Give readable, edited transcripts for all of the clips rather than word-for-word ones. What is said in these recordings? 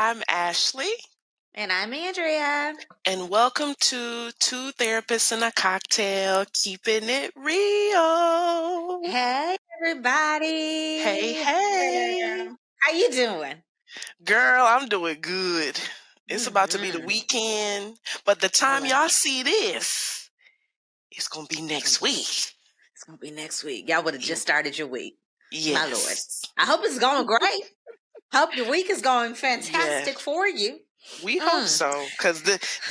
I'm Ashley, And I'm Andrea. and welcome to Two Therapists and a Cocktail, keeping it real. Hey, Hey, everybody. Hey, hey. girl. How you doing? Girl, I'm doing good. It's about to be the Mm-hmm. weekend, but the Oh, time y'all see this, it's going to be it's gonna next be week. it's gonna be next week. Y'all would have just started your week. My lord. Yes. I hope it's going great. Hope your week is going Yes. fantastic for you. We hope Mm. so, because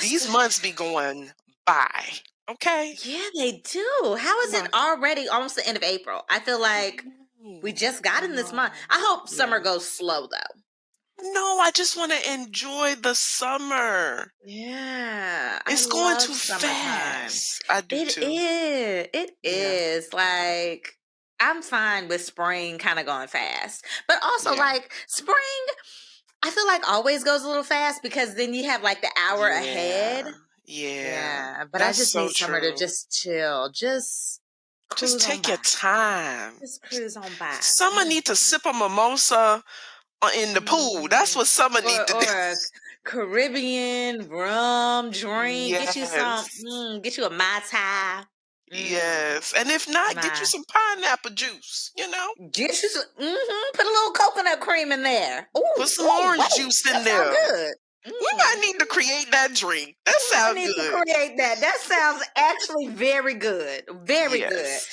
these So- months be going by. Okay? yeah, they do. How is it My- already almost the end of April? I feel like we just got I in this month. know. I hope Yeah. summer goes slow though. No, I just want to enjoy the summer. Yeah, I It's going love too summertime. fast. I do It too. is. It Yeah. is. Like, I'm fine with spring kind of going fast. But also, Yeah. like, spring, I feel like always goes a little fast because then you have like the hour ahead. Yeah. Yeah. Yeah. But I That's just need so summer to true. just chill, just Just cruise on take your by. time. Just cruise on by. Summer need to sip a mimosa in the pool. That's Mhm. what summer need to do. Or a Caribbean rum drink. Yes. Get you a Mai Tai. Mm, Yes. And if not, get you my. some pineapple juice, Get you some, put a little coconut cream in there. Ooh, Put some ooh, orange wait, juice that in sounds there. good. We might need to create that drink. That We might sounds need to good. create that. That sounds actually very good. Very good. Yes.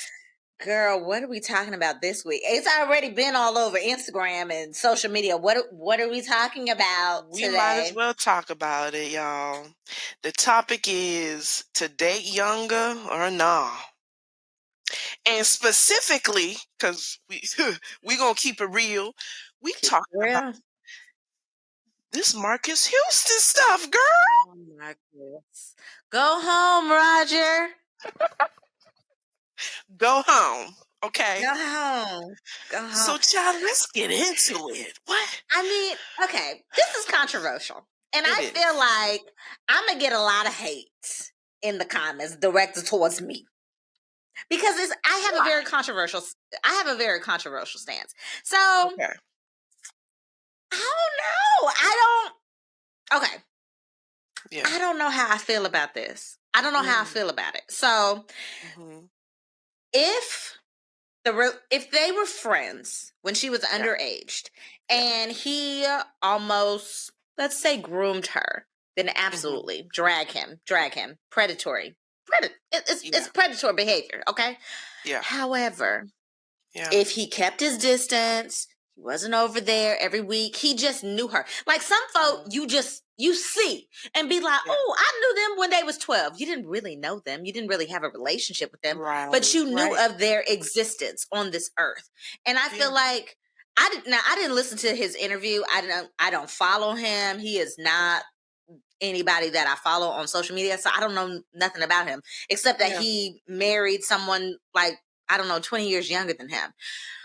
Girl, what are we talking about this week? It's already been all over Instagram and social media. What are we talking about We might as today? well talk about it, y'all. The topic is to date younger or nah. And specifically, because we gonna keep it real, we Keep it talking about real. this Marcus Houston stuff, girl. Oh my goodness. Go home, Roger. Go home, okay? Go home. Go home. So, child, let's get into it. What? I mean, okay, this is controversial. And It I feel is. like I'm going to get a lot of hate in the comments directed towards me because Why? I have a very controversial stance. So, I Okay. don't know. Okay, Yeah. I don't know how I feel about this. I don't know how I Mm-hmm. feel about it. So, Mm-hmm. if if they were friends when she was Yeah. underaged Yeah. and he almost, let's say, groomed her, then Mm-hmm. absolutely drag him, Yeah. it's predatory behavior. Okay. Yeah. However, Yeah. if he kept his distance, he wasn't over there every week, he just knew her. Like some folk, Mm, you see and be like, yeah. oh, I knew them when they was 12. You didn't really know them, you didn't really have a relationship with them, but Right. you knew Right. of their existence on this earth. And I Yeah. feel like I didn't listen to his interview. I don't follow him. He is not anybody that I follow on social media, so I don't know nothing about him except that Yeah. he married someone like, I don't know, 20 years younger than him.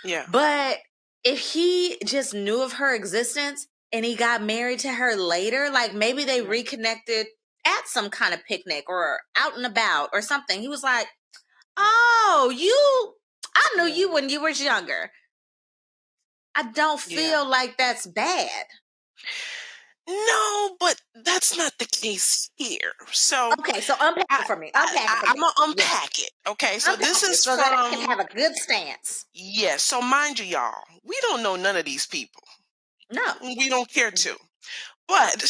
Yeah. But if he just knew of her existence and he got married to her later, like maybe they Yeah. reconnected at some kind of picnic or out and about or something. He was like, Yeah. "Oh, I knew Yeah. you when you was younger." I don't Yeah. feel like that's bad. No, but that's not the case here. So Okay, so unpack it for me. Unpack it for I'm me. gonna Yeah, unpack it. Okay, so this unpack it is so that I can from have a good stance. yes. So mind you, y'all, we don't know none of these people. No. We don't care to. But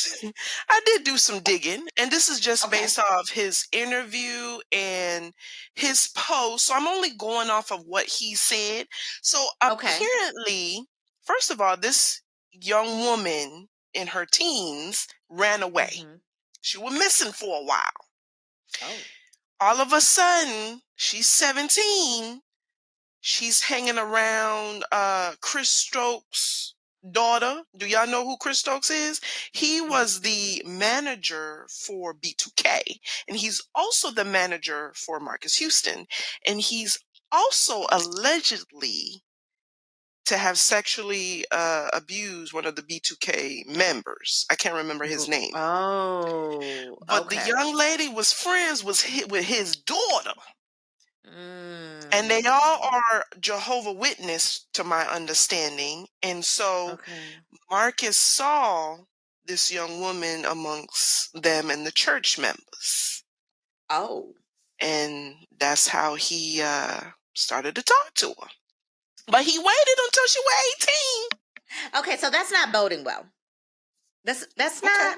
I did do some digging, and this is just Okay. based off his interview and his post. So I'm only going off of what he said. So Okay. apparently, first of all, this young woman in her teens ran away. Hmm. She was missing for a while. Oh. All of a sudden, she's 17. She's hanging around Chris Stokes' daughter. Do y'all know who Chris Stokes is? He was the manager for B2K, and he's also the manager for Marcus Houston. And he's also allegedly to have sexually abused one of the B2K members. I can't remember his name. Oh, But the okay. young lady was friends with his daughter. And they Mm, all are Jehovah Witness, to my understanding. And so okay. Marcus saw this young woman amongst them and the church members. Oh. And that's how he started to talk to her. But he waited until she was 18. Okay, so that's not boding well. That's Okay. not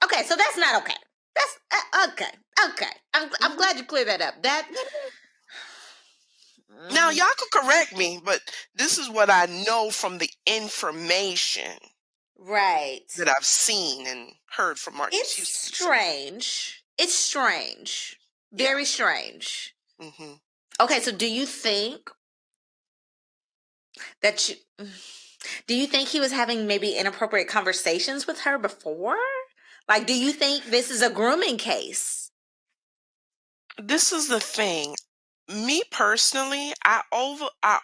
okay. So that's not okay. That's okay. I'm glad you cleared that up. That Now, y'all could correct me, but this is what I know from the information right. that I've seen and heard from Marcus It's Houston. strange. It's strange. Very strange. Mm-hmm. Okay, so do you think that do you think he was having maybe inappropriate conversations with her before? Like, do you think this is a grooming case? This is the thing. Me personally, I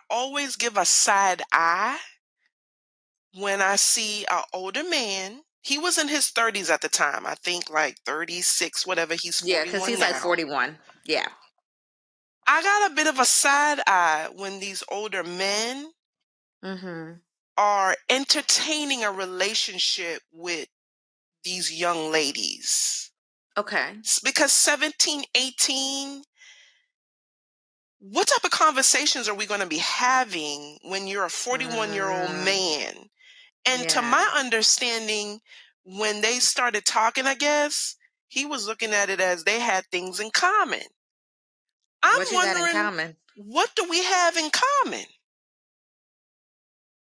always give a side eye when I see an older man. He was in his 30s at the time. I think like 36, whatever. He's 41 Yeah, because he's now. like 41. Yeah. I got a bit of a side eye when these older men Mm-hmm. are entertaining a relationship with these young ladies. Okay. Because 17, 18, what type of conversations are we going to be having when you're a 41-year-old man? And to my understanding, when they started talking, I guess, he was looking at it as they had things in common. I'm What you got in wondering, common? what do we have in common?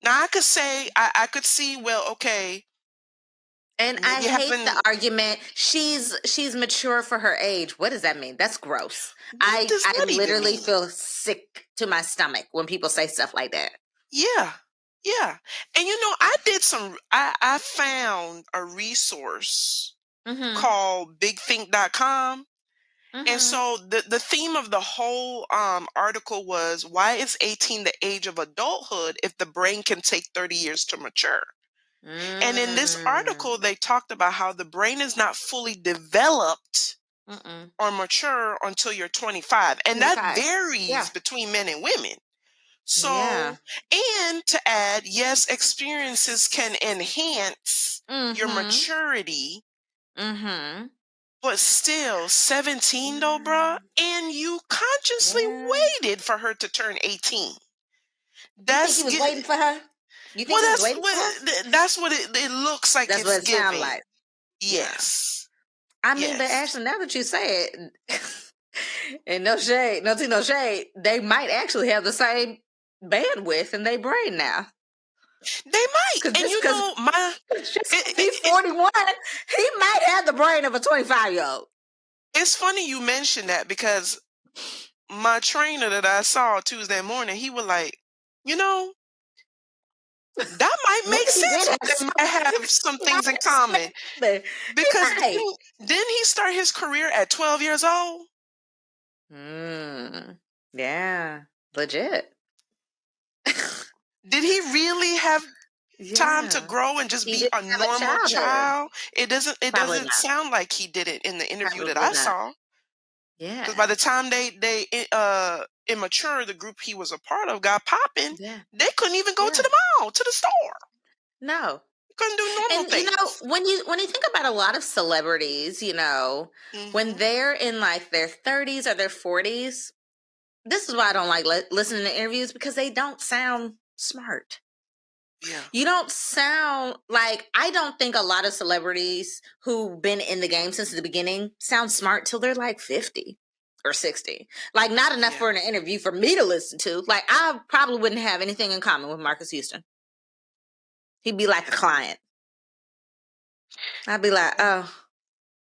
Now, I could say, I could see, well, okay, And I hate the argument. She's mature for her age. What does that mean? That's gross. What does I that even literally mean? feel sick to my stomach when people say stuff like that. Yeah. Yeah. And I found a resource Mm-hmm. called bigthink.com. And Mm-hmm. so the theme of the whole article was, why is 18 the age of adulthood if the brain can take 30 years to mature? And in this article, they talked about how the brain is not fully developed or mature until you're 25. And that 25. varies Yeah. between men and women. So, Yeah. and to add, yes, experiences can enhance your maturity, Mm-hmm. but still, 17 though, bruh, and you consciously waited for her to turn 18. You think he was waiting for her? You think he was waiting for her? That's what it looks like. That's It's what it sounds giving. like. Yes. I mean, but Yes. actually, now that you say it, and no shade, no shade, they might actually have the same bandwidth in their brain now. They might. And he's 41. He might have the brain of a 25-year-old. It's funny you mentioned that, because my trainer that I saw Tuesday morning, he was like, that might make sense. They might have some things in common. Because didn't he start his career at 12 years old? Yeah, legit. Did he really have time to grow and just be a normal child? It doesn't sound like he did it in the interview that I saw. Yeah. Because by the time they immature, the group he was a part of got popping. Yeah. They couldn't even go to the mall, to the store. No. Couldn't do normal things. When you think about a lot of celebrities, when they're in like their 30s or their 40s, this is why I don't like listening to interviews, because they don't sound smart. Yeah. You don't sound like, I don't think a lot of celebrities who've been in the game since the beginning sound smart till they're like 50 or 60. Like, not enough for an interview for me to listen to. Like, I probably wouldn't have anything in common with Marcus Houston. He'd be like a client. I'd be like, oh,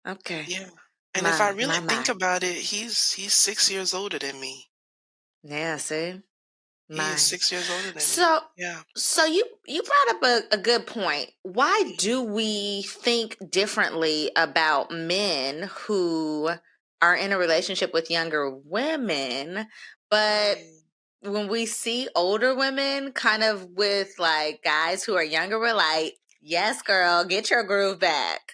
okay. Yeah. And if I really think about it, he's 6 years older than me. Yeah, see? He is 6 years older than me. So you brought up a good point. Why do we think differently about men who are in a relationship with younger women, but when we see older women kind of with like guys who are younger, we're like, yes, girl, get your groove back.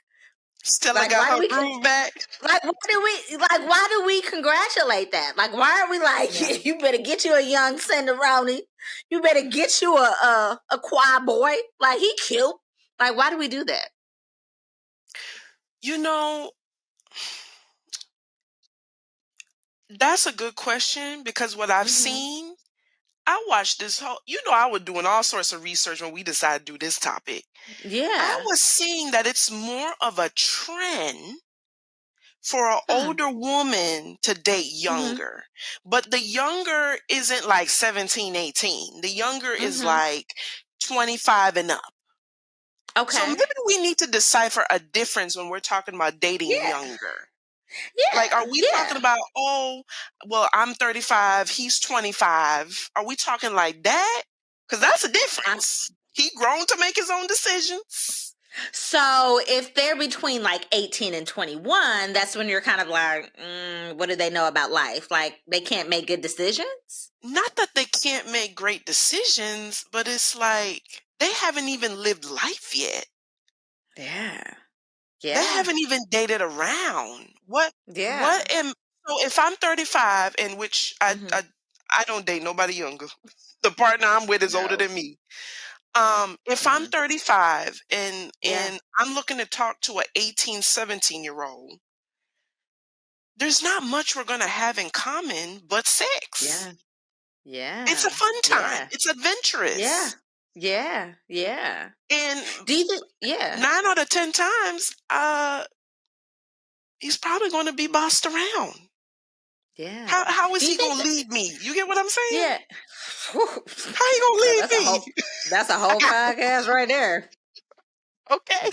Stella got her groove back. Like, why do we congratulate that? Like, why are we like, you better get you a young Cinderoni. You better get you a choir boy. Like, he cute. Like, why do we do that? You know, that's a good question because what I've Hmm. seen, I watched this whole, I was doing all sorts of research when we decided to do this topic. I Yeah. was seeing that it's more of a trend for an Hmm. older woman to date Hmm. younger. But the younger isn't like 17, 18. The younger is Hmm. like 25 and up. So Okay. maybe we need to decipher a difference when we're talking about dating Yeah. younger. Like, are Yeah. we talking Yeah. about, oh, well, I'm 35, he's 25. Are we talking like that? Because that's a I, difference. He grown to make his own decisions. so if they're between like 18 and 21, that's when you're kind of like, what do they know about life? Like they can't make good decisions? Not that they can't make great decisions, but it's like they haven't even lived life yet. Yeah. They Yeah. haven't even dated around. Yeah. What am so if I'm 35 and which Hmm. I don't date nobody younger. The partner I'm with is older No. than me. Yeah. If I'm Mm. 35 and Yeah. I'm looking to talk to a 18, 17-year-old, there's not much we're gonna have in common but sex. Yeah. It's a Yeah. fun time. Yeah. It's Yeah. adventurous. Yeah. Yeah. And Do you think? Yeah. 9 out of 10 times, he's probably gonna be bossed around. Yeah. How is Do you he think gonna that? lead me? You get what I'm saying? Yeah. How he gonna Girl, lead that's a me? whole. That's a whole podcast right there. Okay.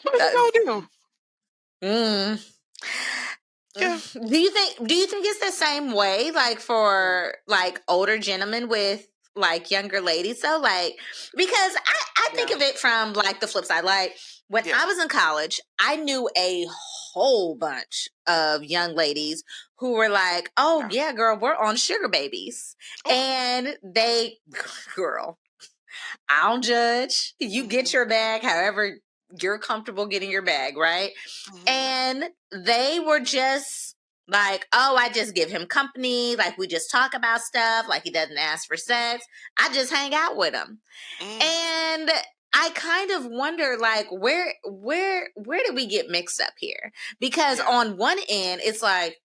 What is Uh, he gonna do? mm. Yeah. Do you think it's the same way like Yeah. for like older gentlemen with like younger ladies? So like because I think Yeah. of it from like the flip side. Like when Yeah. I was in college, I knew a whole bunch of young ladies who were like, "Oh Yeah. yeah, girl, we're on sugar babies." Oh. And they girl, I don't judge. You get Mhm. your bag however you're comfortable getting your bag, right? Mhm. And they were just like, oh, I just give him company. Like, we just talk about stuff. Like, he doesn't ask for sex. I just hang out with him. Mm. And I kind of wonder, like, where did we get mixed up here? Because Yeah. on one end, it's like,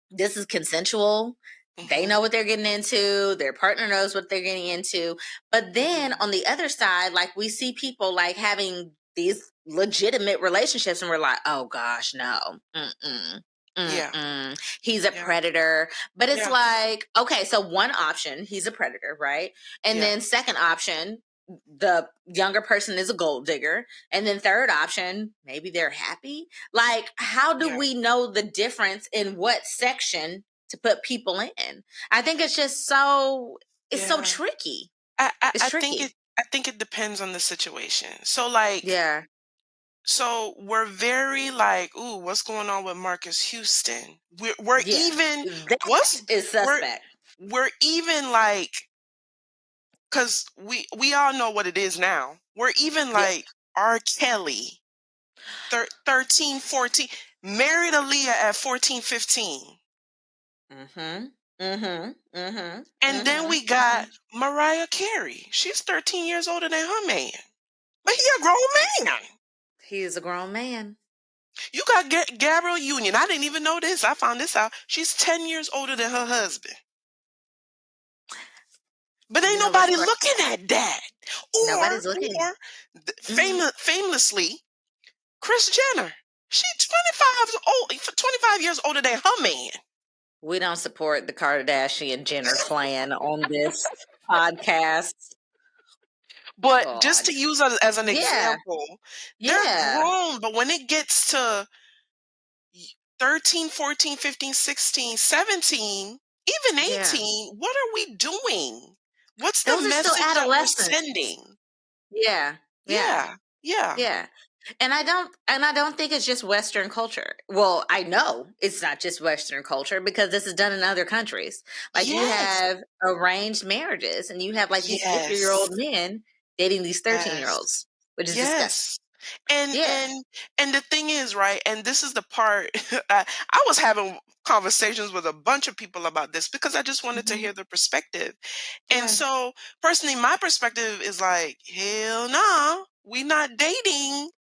this is consensual. They Mhm. know what they're getting into. Their partner knows what they're getting into. But then Mhm. on the other side, like we see people like having these legitimate relationships, and we're like, oh gosh, no, mm-mm, Yeah. mm-mm. He's a Yeah. predator. But it's Yeah. like, okay, so one option, he's a predator, right? And Yeah. then second option, the younger person is a gold digger. And then third option, maybe they're happy. Like, how do Yeah. we know the difference in what section to put people in? I think it's just so it's so Yeah. tricky. I, I, It's I think it tricky. I think it depends on the situation. So like Yeah. so we're very like, ooh, what's going on with Marcus Houston? We're Yeah. even That what's is we're suspect. we're even like because we all know what it is now. We're even Yeah. like R. Kelly, 13, 14, married Aaliyah at 14, 15. Mm-hmm. Mm-hmm. Mm-hmm. And then Mm-hmm. we Mm-hmm. got Mariah Carey. She's 13 years older than her man. But he a grown man. He is a grown man. You got Gabrielle Union. I didn't even know this. I found this out. She's 10 years older than her husband. But You ain't know what's nobody crazy? looking at that. Nobody's looking. Or Mm-hmm. famously, Kris Jenner. She 25 years older than her man. We don't support the Kardashian Jenner clan on this podcast. But just God. to use it as an Yeah. example, they're Yeah. grown, but when it gets to 13, 14, 15, 16, 17, even Yeah. 18, what are we doing? What's the Those are still message that we're adolescents. sending? Yeah. Yeah. Yeah. Yeah. Yeah. And I don't think it's just Western culture. Well, I know it's not just Western culture because this is done in other countries. Like you Yes. have arranged marriages and you have like these 50-year-old Yes. men dating these Yes. 13-year-olds, which is disgusting. Yes. And Yeah. and and the thing is, right, and this is the part I was having conversations with a bunch of people about this because I just wanted to Mhm. hear their perspective. And Yeah. so, personally, my perspective is like, hell nah, we not dating.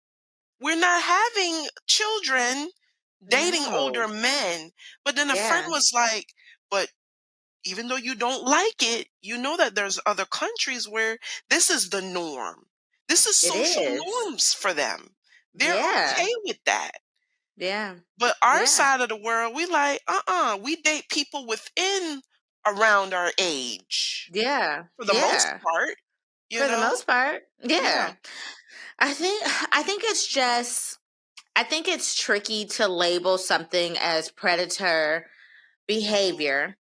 We're not having children dating older No. men. But then a friend Yeah. was like, but even though you don't like it, you know that there's other countries where this is the norm. This is It social is. norms for them. They're Yeah. okay with that. Yeah. But our Yeah. side of the world, we like, we date people within around our age Yeah. for the most Yeah. part, you For the know? most part. Yeah. Yeah. I think it's just I think it's tricky to label something as predator Mhm. behavior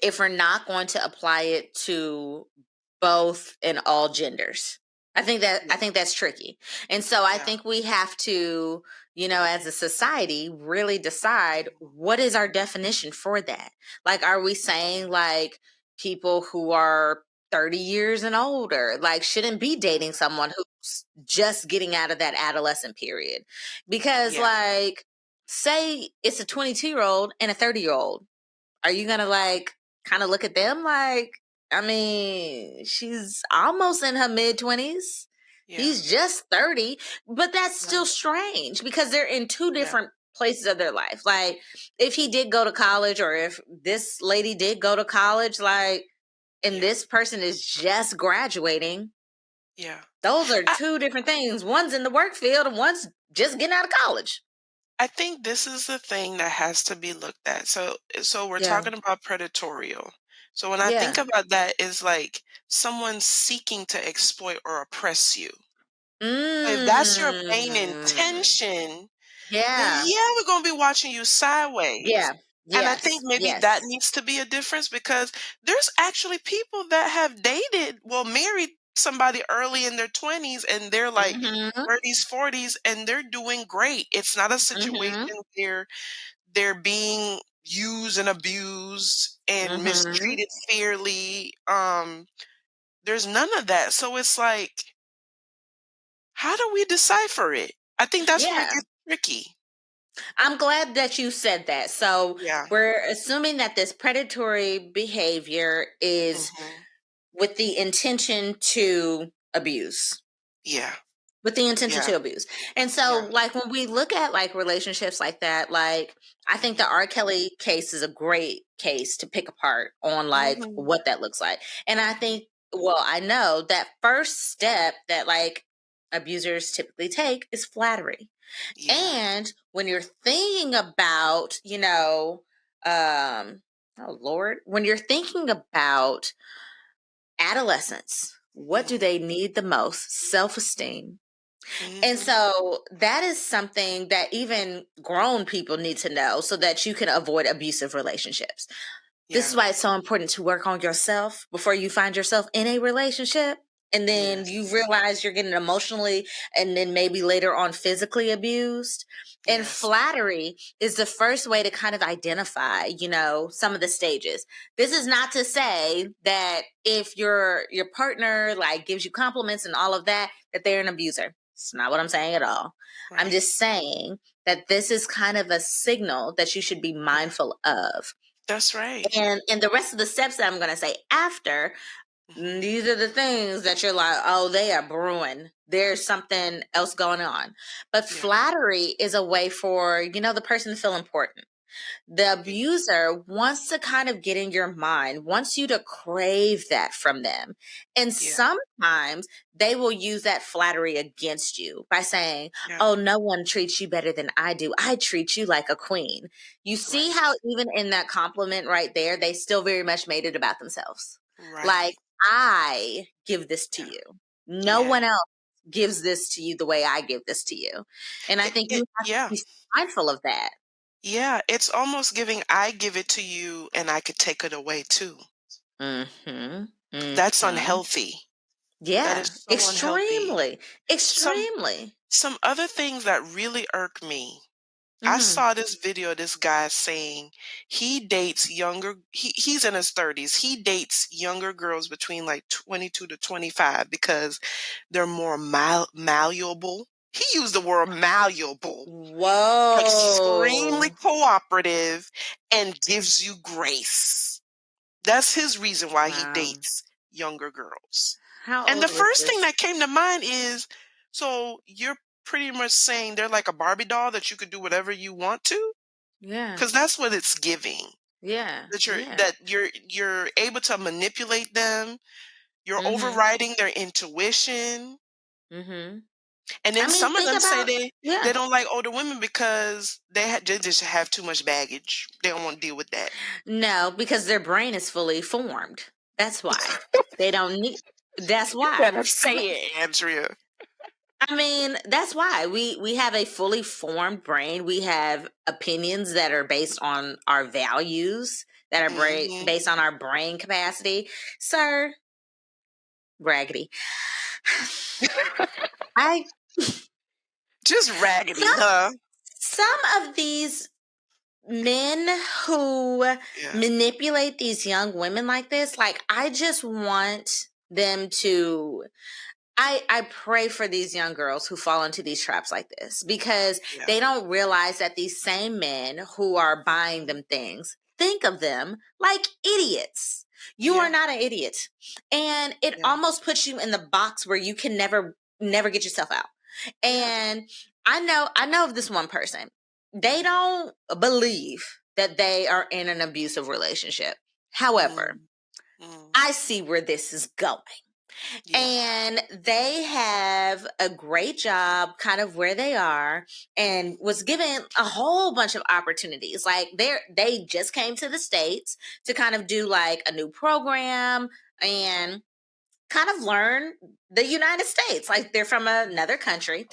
if we're not going to apply it to both and all genders. I Yeah. think that's tricky. And so I Yeah. think we have to, as a society really decide what is our definition for that. Like are we saying like people who are 30 years and older like shouldn't be dating someone who's just getting out of that adolescent period? Because Yeah. like say it's a 22-year-old and a 30-year-old, are you gonna like kind of look at them like, I mean, she's almost in her mid 20s. Yeah. He's just 30, but that's still Right. strange because they're in two Yeah. different places of their life. Like, if he did go to college or if this lady did go to college, like, and Yeah. this person is just graduating, Yeah. those are I two different things. One's in the work field and one's just getting out of college. I think this is the thing that has to be looked at. So we're Yeah. talking about predatorial. So when I think Yeah. about that is like someone seeking to exploit or oppress you. If that's your main Mm. intention, then Yeah. yeah, we're gonna be watching you sideways. Yeah. And I think Yes. maybe that Yes. needs to be a difference because there's actually people that have dated, well, married somebody early in their 20s and they're like Mhm. 30s, 40s, and they're doing great. It's not a situation Mhm. where they're being used and abused and Mhm. mistreated fairly. There's none of that. So it's like, how do we decipher it? I think that's where it Yeah. gets tricky. I'm glad that you said that. So Yeah. we're assuming that this predatory behavior is Mhm. with the intention to abuse. Yeah. With the intention Yeah. to abuse. And Yeah. so like when we look at like relationships like that, like I think the Mhm. R. Kelly case is a great case to pick apart on like Mhm. what that looks like. And I Mhm. think, well, I know that first step that like abusers typically take is flattery. Yeah. And when you're thinking about, oh Lord, when you're thinking about adolescents, what do Mhm. they need the most? Self-esteem. And Mhm. so that is something that even grown people need to know so that you can avoid abusive relationships. This Yeah. is why it's so important to work on yourself before you find yourself in a relationship. And then you Yes. realize you're getting emotionally and then maybe later on physically abused. And Yes. flattery is the first way to kind of identify, some of the stages. This is not to say that if your partner like gives you compliments and all of that they're an abuser. It's not what I'm saying at all. I'm Right. just saying that this is kind of a signal that you should be Yeah. mindful of. That's right. And the rest of the steps that I'm going to say after, Mhm. these are the things that you're like, oh, they are brewing. There's something else going on. But Yeah. flattery is a way for, the person to feel important. The Yeah. abuser wants to kind of get in your mind, wants you to crave that from them. And Yeah. sometimes they will use that flattery against you by saying, Yeah. oh, no one treats you better than I do. I treat you like a queen. You see Right. how, even in that compliment right there, they still very much made it about themselves. Like, Right. I give this to Yeah. you. No Yeah. one else gives this to you the way I give this to you. And I think you have to Yeah. be mindful of that. Yeah. It's almost giving, I give it to you and I could take it away too. Mhm. That's Mhm. unhealthy. That is Yeah, so unhealthy. extremely, Some extremely. some other things that really irk me. I Mhm. saw this video of this guy saying he's in his 30s. He dates younger girls between like 22 to 25 because they're more malleable. He used the word malleable, extremely Whoa. cooperative, and gives you grace. That's his reason why he Wow. dates younger girls. How And the old was first thing this? that came to mind is, so you're pretty much saying they're like a Barbie doll that you could do whatever you want to? Yeah. Because that's what it's giving. Yeah. That you're Yeah. that you're you're able to manipulate them, you're Mhm. overriding their intuition. Mhm. And I then mean, some of think them say about they yeah. don't like older women because they just have too much baggage. They don't want to deal with that. No, because their brain is fully formed. That's why. They don't need that's You why. better say it, Andrea. I mean, that's why we have a fully formed brain. We have opinions that are based on our values, that are Hmm. based on our brain capacity. Sir, raggedy. I Just raggedy, some huh? some of these men who Yeah. manipulate these young women like this, like I just want them to I pray for these young girls who fall into these traps like this because Yeah. they don't realize that these same men who are buying them things think of them like idiots. You are Yeah. not an idiot. And it Yeah. almost puts you in the box where you can never get yourself out. Yeah. And I know of this one person. They don't believe that they are in an abusive relationship. However, Mm, mm, I see where this is going. yeah. And they have a great job kind of where they are and Mhm, was given a whole bunch of opportunities. Like they just came to the States to kind of do like a new program and kind of learn the United States. Like they're from another country.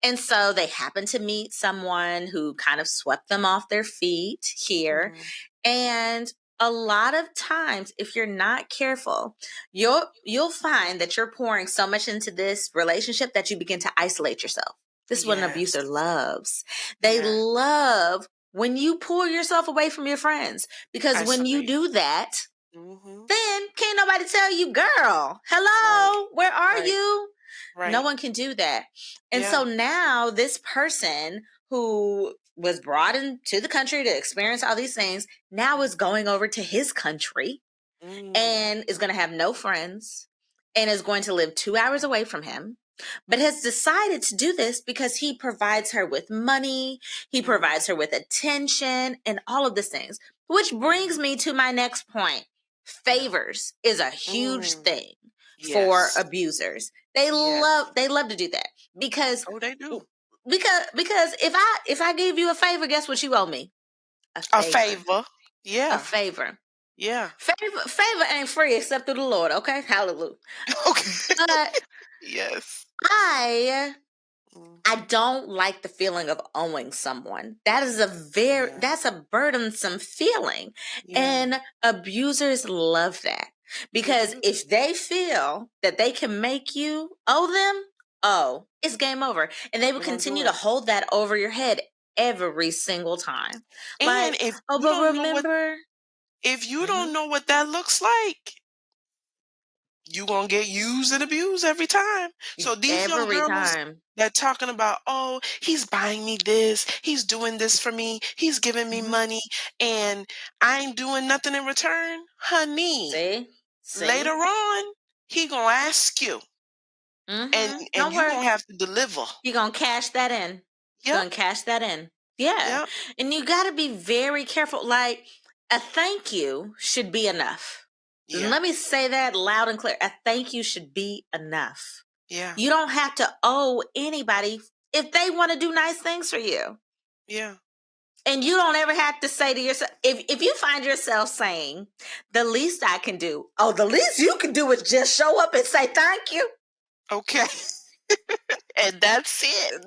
And so they happened to meet someone who kind of swept them off their feet here. mhm, And a lot of times if you're not careful, you'll find that you're pouring so much into this relationship that you begin to isolate yourself. This is what an abuser yes. loves. They Yeah. love when you pull yourself away from your friends because when you Isolate. do that, Mhm. then can't nobody tell you, girl, Right. hello, where are Right. you? No Right. one can do that. And Yeah. so now this person who was brought into the country to experience all these things now is Mhm. going over to his country Mm. and is going to have no friends and is going to live 2 hours away from him, but has decided to do this because he provides her with money, he Mhm. provides her with attention, and all of these things. Which brings Mhm. me to my next point. Yeah. Favors is a huge Mm. thing for Yes. abusers. They Yes. love to do that because Oh, they do. because if I give you a favor, guess what you owe me? A A favor. favor. A Yeah. favor. Yeah. Favor ain't free except through the Lord, okay? Hallelujah. Okay. But Yes. I I Mhm. don't like the feeling of owing someone. That is a Yeah. that's a burdensome feeling. Yeah. And abusers love that. They Because do. if they feel that they can make you owe them, oh, it's game over. And they will They're gonna do continue to it. hold that over your head every single time. And Like, oh, but remember, if you mhm, don't know what that looks like, you gonna get used and abused every time. So these young every girls time. that talking about, oh, he's buying me this, he's doing this for me, he's giving me Mhm. money, and I ain't doing nothing in return, honey. See? Later See? on, he gonna ask you, and Don't you worry. gonna have to deliver. You're gonna cash that in. Yep, Gonna cash that in. Yeah. yep, And you gotta be very careful. Like a thank you should be enough. And yeah, let me say that loud and clear. A thank you should be enough. yeah, You don't have to owe anybody if they want to do nice things for you. yeah. And you don't ever have to say to yourself, if you find yourself saying, the least I can do, oh, the least you can do is just show up and say thank you. Okay, and that's it.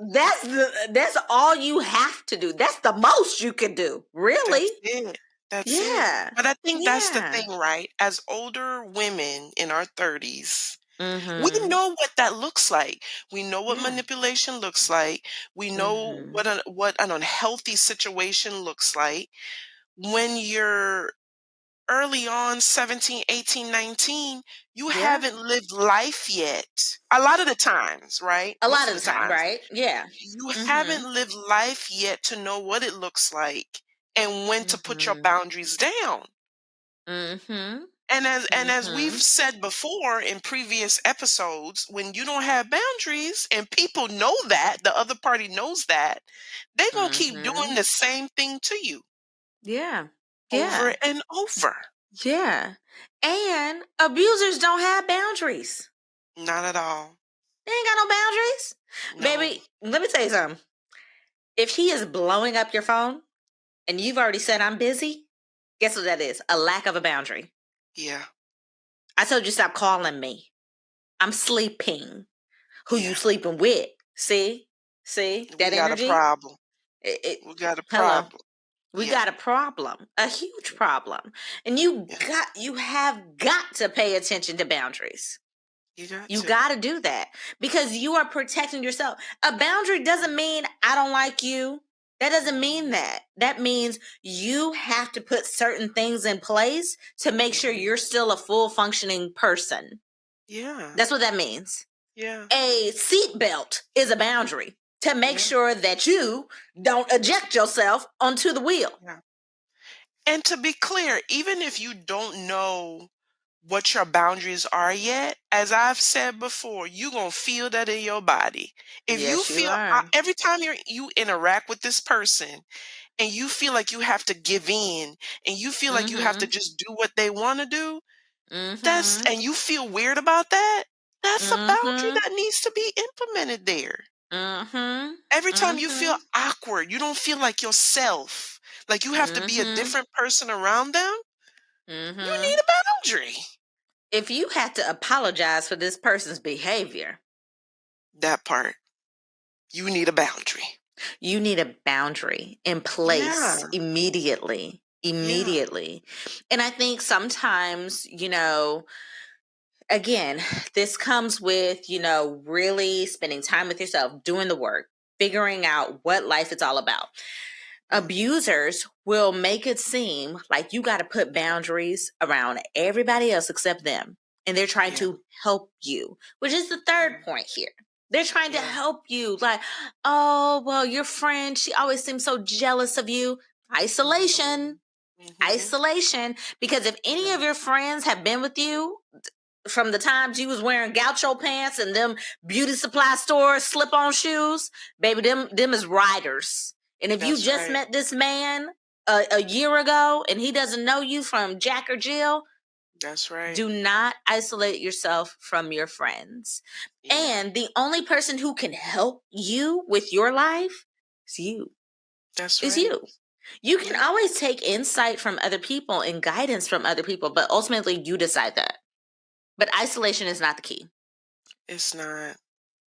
That's all you have to do. That's the most you can do. Really? That's it. That's it. Yeah. But I think that's the Yeah. thing, right? As older women in our 30s, we Mhm. know what that looks like. We know what Yeah. manipulation looks like. We know Mhm. what an unhealthy situation looks like when you're early on, 17, 18, 19, you Yeah. haven't lived life yet. A lot of the times, right? A Most lot of of the the time, times, right? Yeah. you haven't Mhm. lived life yet to know what it looks like and when to put your Mhm. boundaries down. Mhm. And as we've Mhm. said before in previous episodes, when you don't have boundaries and people know that, the other party knows that, they're going to keep doing Mhm. the same thing to you Yeah. over Yeah. and over. Yeah. And abusers don't have boundaries. Not at all. They ain't got no boundaries. No. Baby, let me tell you something. If he is blowing up your phone and you've already said I'm busy, guess what that is? A lack of a boundary. Yeah. I told you stop calling me. I'm sleeping. Who you Yeah. sleeping with? See? See We that got a energy? problem. It, We got a hello. problem. We Yeah. got a problem, a huge problem. And you Yeah. have got to pay attention to boundaries. You got You to. got to do that because you are protecting yourself. A boundary doesn't mean I don't like you. That doesn't mean that. That means you have to put certain things in place to make sure Mhm. you're still a full functioning person. Yeah. That's what that means. Yeah. A seatbelt is a boundary to make Yeah. sure that you don't eject yourself onto the wheel. Yeah. And to be clear, even if you don't know what your boundaries are yet, as I've said before, you gonna feel that in your body. If you Yes, you feel are. every time you interact with this person and you feel like you have to give in and you feel like you have to Mm-hmm. just do what they want to do, that's Mm-hmm. and you feel weird about that, that's a boundary Mm-hmm. that needs to be implemented there. Mm-hmm. Every time you feel Mm-hmm. awkward, you don't feel like yourself, like you have to be a Mm-hmm. different person around them, you Mm-hmm. need a boundary. If you have to apologize for this person's behavior, That part. You need a boundary. you need a boundary in Yeah. place immediately. Yeah. Immediately. And I think sometimes, again, this comes with, really spending time with yourself, doing the work, figuring out what life is all about. Mm, Abusers will make it seem like you got to put boundaries around everybody else except them. And they're trying yeah. to help you, which is the third Mm, point here. They're trying to yeah. help you. Like, oh, well, your friend, she always seems so jealous of you. Isolation, Mhm. Mhm. isolation. Because if any Yeah. of your friends have been with you from the times you was wearing gaucho pants and them beauty supply store slip-on shoes, baby, them is riders. And if you That's just right. met this man a year ago and he doesn't know you from Jack or Jill, That's right. do not isolate yourself from your friends. Yeah. And the only person who can help you with your life is you. That's Is right. you. You can Yeah. always take insight from other people and guidance from other people, but ultimately you decide that. But isolation is not the key. It's not.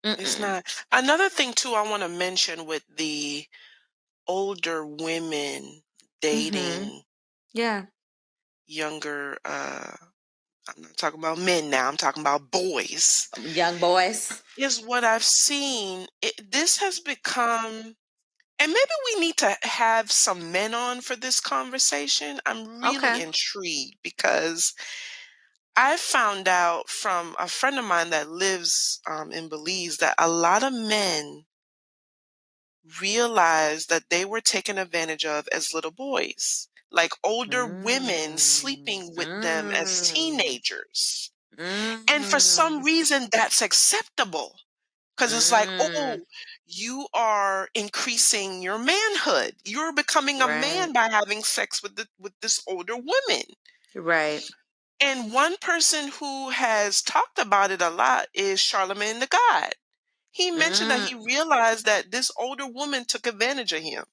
It's Mm-mm. not. Another thing too I want to mention with the older women Mm-hmm. dating Yeah. younger I'm not talking about men now, I'm talking about boys. Young boys. Is what I've seen. This has become, and maybe we need to have some men on for this conversation. I'm really Okay. intrigued because I found out from a friend of mine that lives in Belize that a lot of men realized that they were taken advantage of as little boys, like older women Mm. sleeping with them as Mm. teenagers. And for some Mm. reason, that's acceptable because it's like, Mm. oh, you are increasing your manhood. You're becoming a Right. man by having sex with this older woman. Right. And one person who has talked about it a lot is Charlemagne the God. He mentioned that Mm. he realized that this older woman took advantage of him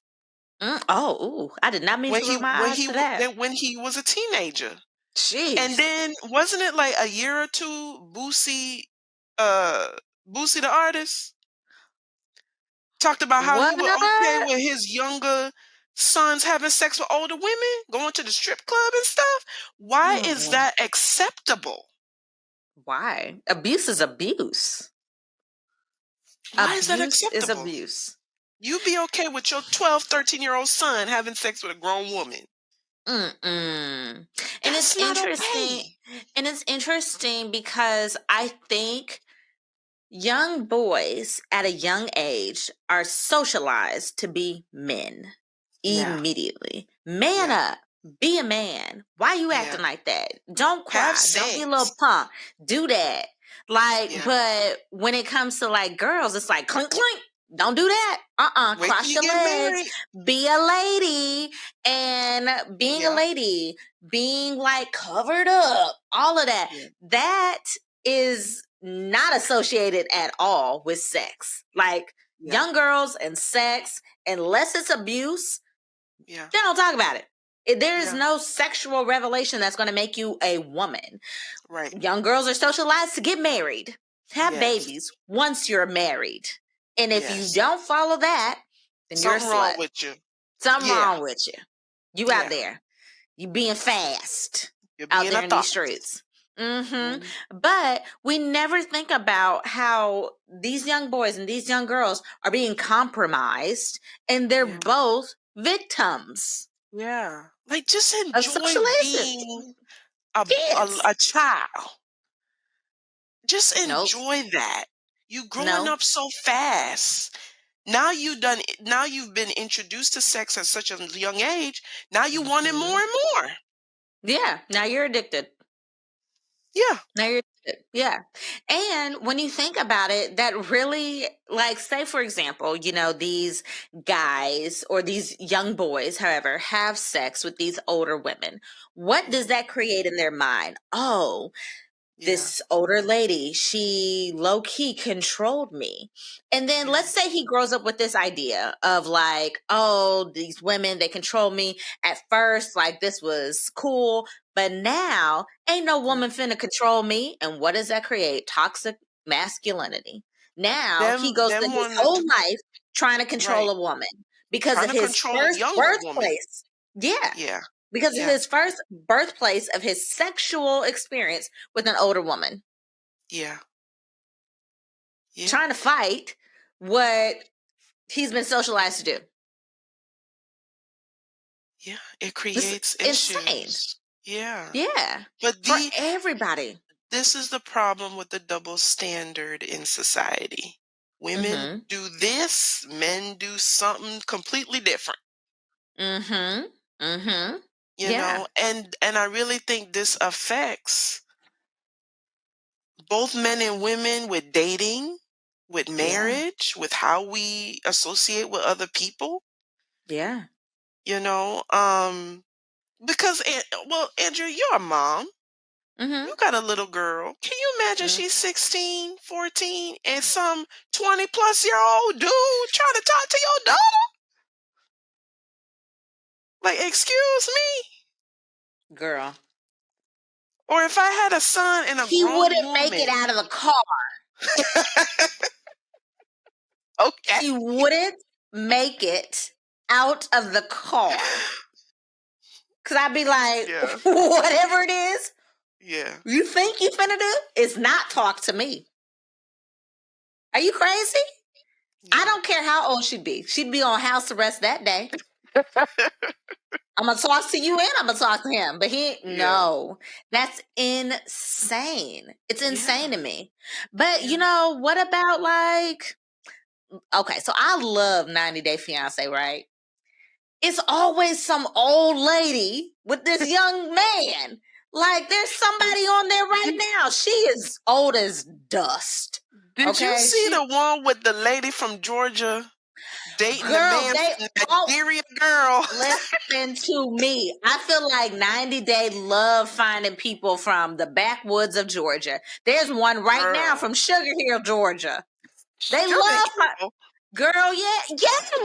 Mm. Oh, ooh, I did not mean to roll my eyes to that. when he was a teenager. And Jeez. then wasn't it like a year or two, uh, Boosie the artist talked about how he What? was okay with his younger sons having sex with older women, going to the strip club and stuff. Why is Mm. that acceptable? Why? Abuse is abuse. Why is that Abuse is acceptable? abuse. You be okay with your 12, 13-year-old son having sex with a grown woman. Mm-mm. And it's That's not interesting. okay. And it's interesting because I think young boys at a young age are socialized to be men Yeah, immediately. Man yeah, up. Be a man. Why you yeah. acting like that? Don't Have cry. Don't be a little sex. punk. Do that. Like, Yeah. but when it comes to like girls, it's like clink clink. Don't do that. Wait till Cross you your get legs. married. Be a lady. And being a Yeah, lady, being like covered up, all of that. yeah, That is not associated at all with sex. Like yeah, young girls and sex, unless it's abuse, yeah, they don't talk about it. There is yeah. no sexual revelation that's going to make you a woman. Right. Young girls are socialized to get married, have Yes. babies once you're married. And if you Yes. don't follow that, then you're a Something wrong slut. with you. Something Yeah. wrong with you. You out Yeah. there. You being fast You're out being a there in these thought. streets. Hmm. Mhm. But we never think about how these young boys and these young girls are being compromised, and they're Yeah. both victims Yeah. Like just of enjoy socialization. being a, a Kids. a child. Just Nope. enjoy that. You growing No. up so fast. Now you've been introduced to sex at such a young age. Now you want it more Hmm. and more. Yeah. Now you're addicted. Yeah. Now you're addicted. Yeah. And when you think about it, that really, like, say, for example, these guys or these young boys, however, have sex with these older women. What does Mhm. that create in their mind? Oh, Yeah. this older lady, she low key controlled me. And then Yeah. let's say he grows up with this idea of like, oh, these women, they control me. At first, like this was cool, but now ain't no Yeah. woman finna control me. And what does that create? Toxic masculinity. Now he goes through Them his want whole to life trying to control right. a woman because Trying of to his control a first younger woman. birthplace. Yeah, Yeah. because of Yeah. his first birthplace of his sexual experience with an older woman, Yeah. Yeah. trying to fight what he's been socialized to do. Yeah. It It's creates insane. issues. Yeah. Yeah. But For everybody. this is the problem with the double standard in society. Women Mm-hmm. do this, men do something completely different, Mm-hmm. Mm-hmm. you Yeah. know? And I really think this affects both men and women with dating, with Yeah. marriage, with how we associate with other people, Yeah. you know? Because well, Andrew, you're a mom. Mm-hmm. You got a little girl. Can you imagine Mm. she's 16, 14, and some 20 plus year old dude trying to talk to your daughter? Like, excuse me? Girl. Or if I had a son and a He grown wouldn't make it woman. out of the car. Okay. He wouldn't make it out of the car. Cause I'd be like, Yeah. whatever it is, Yeah. you think you finna do is not talk to me. Are you crazy? I Yeah. don't care how old she'd be. She'd be on house arrest that day. I'm gonna talk to you and I'm gonna talk to him. But Yeah. no, that's insane. It's insane Yeah. to me. But Yeah. what about like, okay, so I love 90 Day Fiance, right? It's always some old lady with this young man. Like there's somebody on there right Did, now. She is old as dust. did you Okay. see the one with the lady from Georgia dating the Girl, man they from all Nigeria, girl? listen to me. I feel like 90 Day love finding people from the backwoods of Georgia. There's one right now Girl. from Sugar Hill, Georgia. They Sugar love Hill. girl, yeah,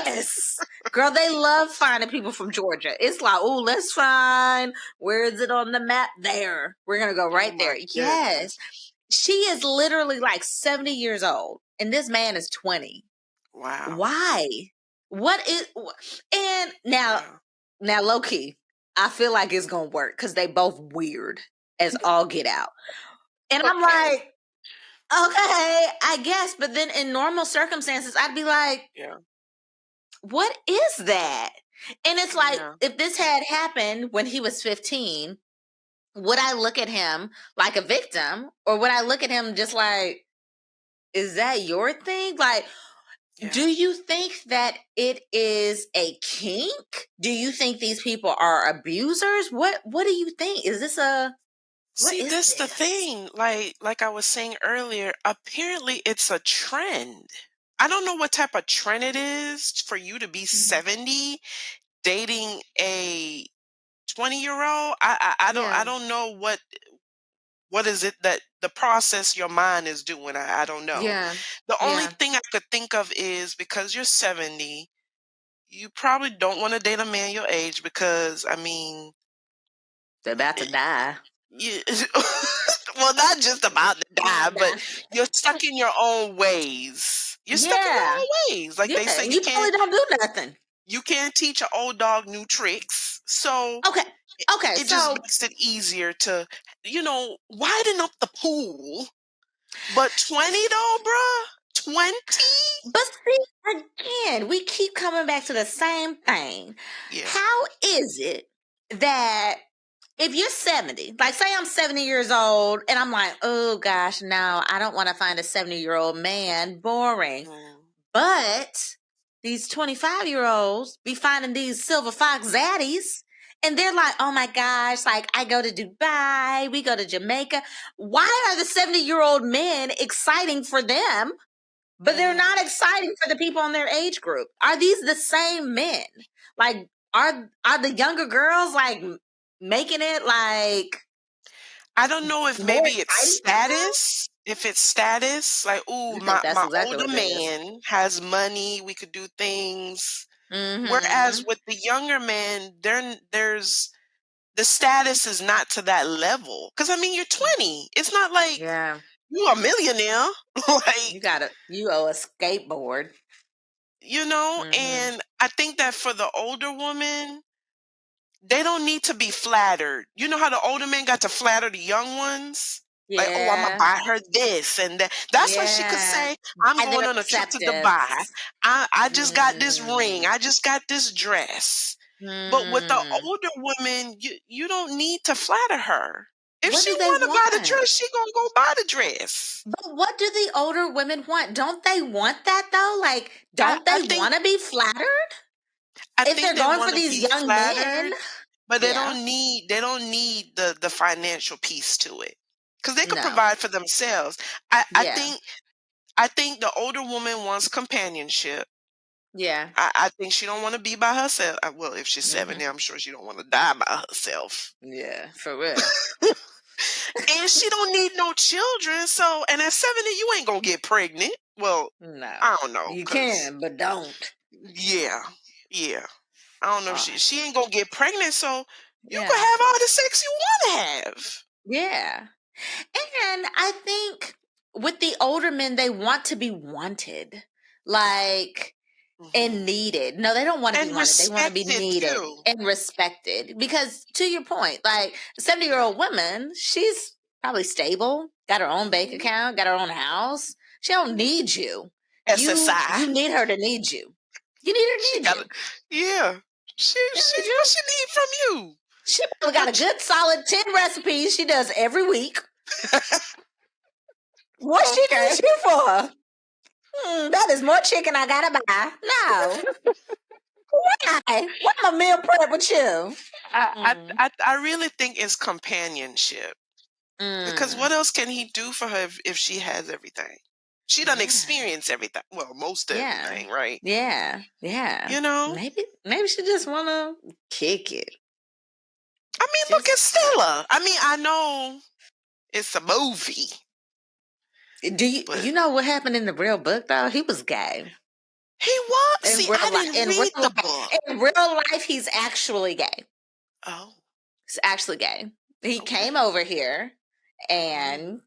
yes. Girl, they love finding people from Georgia. It's like, oh, let's find where is it on the map? There. We're gonna go Oh right my there. Yes. goodness. She is literally like 70 years old, and this man is 20. Wow. Why? What is and now Yeah. now low key, I feel like it's gonna work because they both weird as all get out. And I'm Okay. like, okay, I guess, but then in normal circumstances, I'd be like, Yeah. what is that? And it's like, Yeah. if this had happened when he was 15, would I look at him like a victim, or would I look at him just like, is that your thing? Like, Yeah. do you think that it is a kink? Do you think these people are abusers? What do you think? Is this a what See, is this the this? thing. Like I was saying earlier, apparently it's a trend. I don't know what type of trend it is for you to be Mhm. 70 dating a 20-year-old. I Yeah. don't know what is it that the process your mind is doing. I don't know. Yeah. The only Yeah. thing I could think of is because you're 70, you probably don't want to date a man your age because I mean, They're about to die. you, well, not just about to die, but Die. you're stuck in your own ways. You're stuck in your Yeah. own ways. Like they Yeah. say, And you probably don't do nothing. you can't teach an old dog new tricks. So Okay. Okay. it just So, makes it easier to, widen up the pool. But 20 though, bruh? 20? but see, again, we keep coming back to the same thing. Yeah. How is it that if you're 70, like say I'm 70 years old and I'm like, oh gosh, no, I don't want to find a 70-year-old man. Boring. Mm. But these 25-year-olds be finding these silver fox zaddies. And they're like, oh my gosh, like I go to Dubai, we go to Jamaica. Why are the 70-year-old men exciting for them, but they're Mm. not exciting for the people in their age group? Are these the same men? Like, are the younger girls like making it like I don't know if more maybe it's exciting for them? status. If it's status, like, ooh, I think that's my exactly older what it is. man has money, we could do things. Whereas Mm-hmm. with the younger man, there's the status is not to that level. Because I mean, you're 20. It's not like Yeah. you a millionaire. Like, You owe a skateboard. Mm-hmm. and I think that for the older woman, they don't need to be flattered. You know how the older men got to flatter the young ones? Like, oh, I'm gonna Yeah. buy her this and that. That's when she could Yeah. say, I'm Buy going their on a trip to Dubai. acceptance. I just got this ring. Mm. I just got this dress. But with the Mm. older woman, you don't need to flatter her. If What she do they want to buy the want? dress, she gonna go buy the dress. But what do the older women want? Don't they want that though? Like, I, don't I they think want to be flattered? I If they're think they going for want to these be young men, flattered, but yeah. they don't need the financial piece to it because they could No. provide for themselves. I I Yeah. think I think the older woman wants companionship. Yeah. I think she don't want to be by herself. Well, if she's Mm-hmm. 70, I'm sure she don't want to die by herself. Yeah. For real. And she don't need no children. So, and at 70, you ain't gonna get pregnant. Well, No. I don't know, You cause can, but don't. yeah, yeah. I don't know if Uh, she ain't gonna get pregnant. So you can yeah. have all the sex you want to have. Yeah. And I think with the older men, they want to be wanted, like, Hmm. and needed. No, they don't want to be And wanted. They want to be respected needed too. and respected. Because to your point, like a 70-year-old year Yeah. old woman, she's probably stable, got her own bank Mhm. account, got her own house. She don't need you. SSI. You need her to need you. You need her to She need got you. it. Yeah. She need What you. she need from you? She probably got a What? good solid 10 recipes she does every week. What she Okay. needs you for? That is more chicken I gotta buy. No. Why? Why am I meal prep with you? Mm. I really think it's companionship because Mm. what else can he do for her if she has everything? She done Yeah. experience everything. Well, most Yeah. everything, right? Yeah. Yeah. You know. Maybe she just wanna kick it. I mean, look Just at Stella. I mean, I know it's a movie, do you but know what happened in the real book though? He was gay. he was. In See, real I life. didn't read the book. In real life, he's actually gay. Oh, He's actually gay. He okay. came over here Mhm. and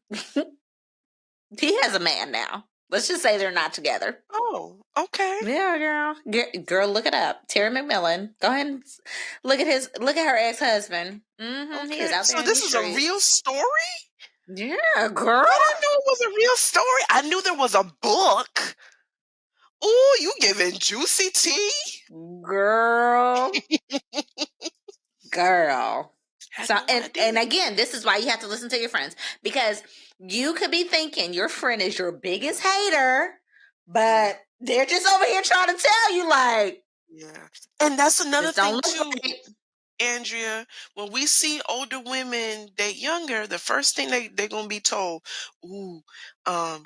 he has a man now. Let's just say they're not together. Oh, okay. Yeah, girl, look it up. Terry McMillan. Go ahead and look at her ex-husband. He is Okay. out there So in this these is a real streets. story? Yeah, girl. I didn't know it was a real story. I knew there was a book. Ooh, you giving juicy tea? Girl. Girl. Had So no and idea. again, this is why you have to listen to your friends, because you could be thinking your friend is your biggest hater, Yeah. but they're just over here trying to tell you like, Yeah. And that's another this don't thing look too, right. Andrea. When we see older women date younger, the first thing they're gonna be told, ooh,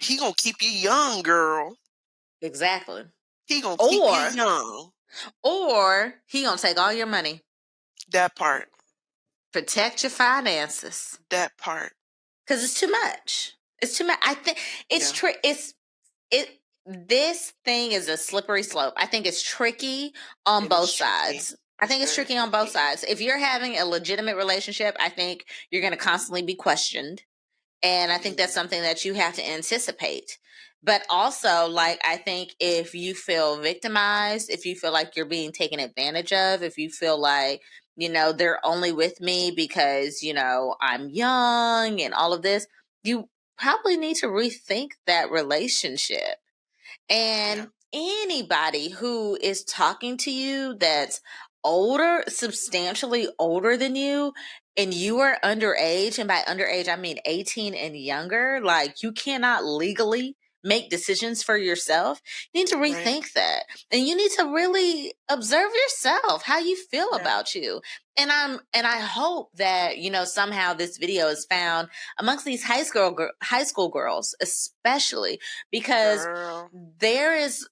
he gonna keep you young, girl. Exactly. He gonna keep you Or young. he gonna take all your money. That part. Protect your finances. That part. Because it's too much. It's too much. I think it's Yeah. it this thing is a slippery slope. I think it's tricky on It is both tricky. sides. I It's think it's very tricky on both tricky. sides. If you're having a legitimate relationship, I think you're going to constantly be questioned. And I think Yeah. that's something that you have to anticipate. But also, like, I think if you feel victimized, if you feel like you're being taken advantage of, if you feel like, they're only with me because, I'm young and all of this, you probably need to rethink that relationship. Yeah. And anybody who is talking to you that's older, substantially older than you, and you are underage, and by underage, I mean 18 and younger, like you cannot legally make decisions for yourself. You need to Right. rethink that. And you need to really observe yourself, how you feel Yeah. about you. And I hope that, somehow this video is found amongst these high school girls, especially because Girl. there is,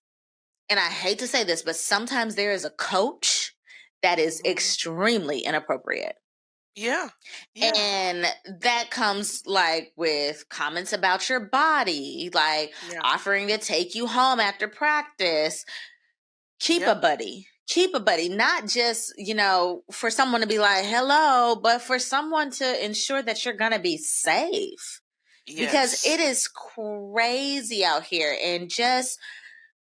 and I hate to say this, but sometimes there is a coach that is Mhm. extremely inappropriate. Yeah. Yeah. And that comes like with comments about your body, like Yeah. offering to take you home after practice. Keep a Yep. buddy. Keep a buddy, not just, for someone to be like, hello, but for someone to ensure that you're going to be safe, because Yes. it is crazy out here. And just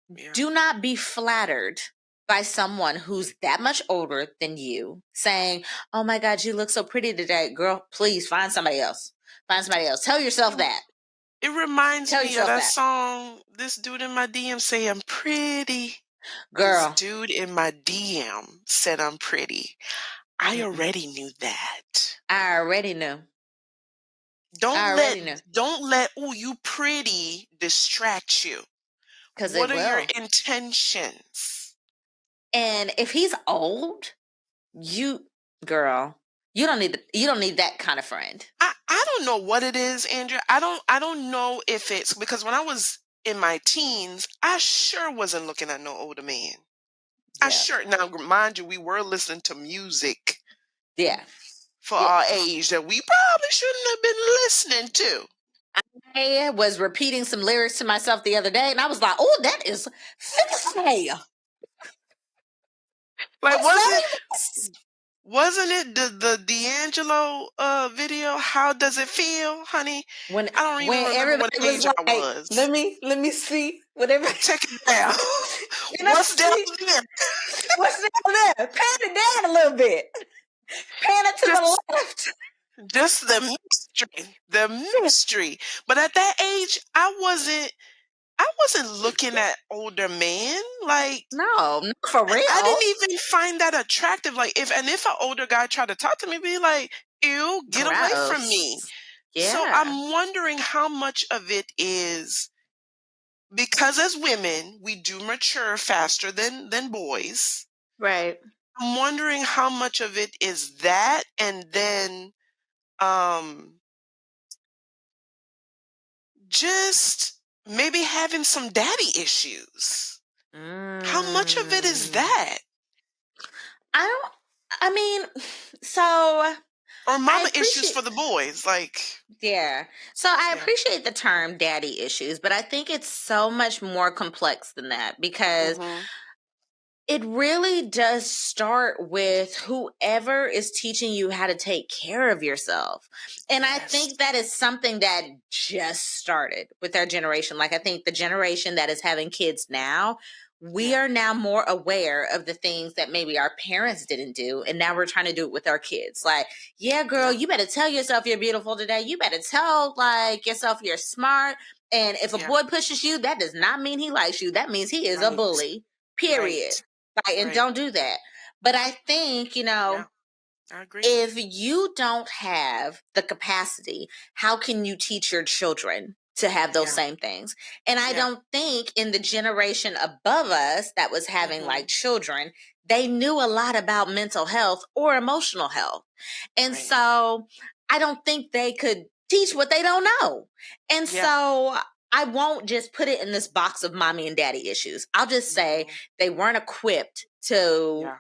Yeah. do not be flattered by someone who's that much older than you saying, oh my God, you look so pretty today. Girl, please find somebody else. Find somebody else. Tell yourself that. It reminds Tell me of yourself that that. song, this dude in my DM say I'm pretty. This Girl. dude in my DM said I'm pretty. I Mm-mm. already knew that. I already knew. Don't I let already knew. don't let oh you pretty distract you. Because What it are your will. intentions? And if he's old, girl, you don't need that kind of friend. I don't know what it is, Andrea. I don't know if it's because when I was in my teens, I sure wasn't looking at no older man. I Yeah. sure now mind you, we were listening to music Yeah. for Yeah. our age that we probably shouldn't have been listening to. I was repeating some lyrics to myself the other day, and I was like, oh, that is Faye. Like What's wasn't that? wasn't it the D'Angelo video? How does it feel, honey? when I don't even when remember what everybody was age I like, was. let me see whatever. Check it down. Can I What's down see there? what's down there? Pan it down a little bit. Pan it to the Just left. just the mystery. The mystery. But at that age, I wasn't looking at older men. Like No, not for I real. didn't even find that attractive. Like if an older guy tried to talk to me, be like, ew, get away from me. Gross. So Yeah. I'm wondering how much of it is because as women, we do mature faster than boys. Right. I'm wondering how much of it is that and then um just maybe having some daddy issues. How much of it is Mm. that? I don't. I mean, so Or I mama issues appreciate. for the boys, like Yeah. So I yeah. appreciate the term daddy issues, but I think it's so much more complex than that, because Mhm. it really does start with whoever is teaching you how to take care of yourself. And I Yes. think that is something that just started with our generation. Like, I think the generation that is having kids now, we Yeah. are now more aware of the things that maybe our parents didn't do, and now we're trying to do it with our kids. Like, yeah, girl, Yeah. you better tell yourself you're beautiful today. You better tell like yourself you're smart. And if a Yeah. boy pushes you, that does not mean he likes you. That means he is a Right. bully. Period. Right. Like, and Right. don't do that. But I think, Yeah. I agree. if you don't have the capacity, how can you teach your children to have those Yeah. same things? And I Yeah. don't think in the generation above us that was having like Mhm. children, they knew a lot about mental health or emotional health. And Right. so I don't think they could teach what they don't know. And Yeah. so I won't just put it in this box of mommy and daddy issues. I'll just say Mhm. they weren't equipped to Yeah.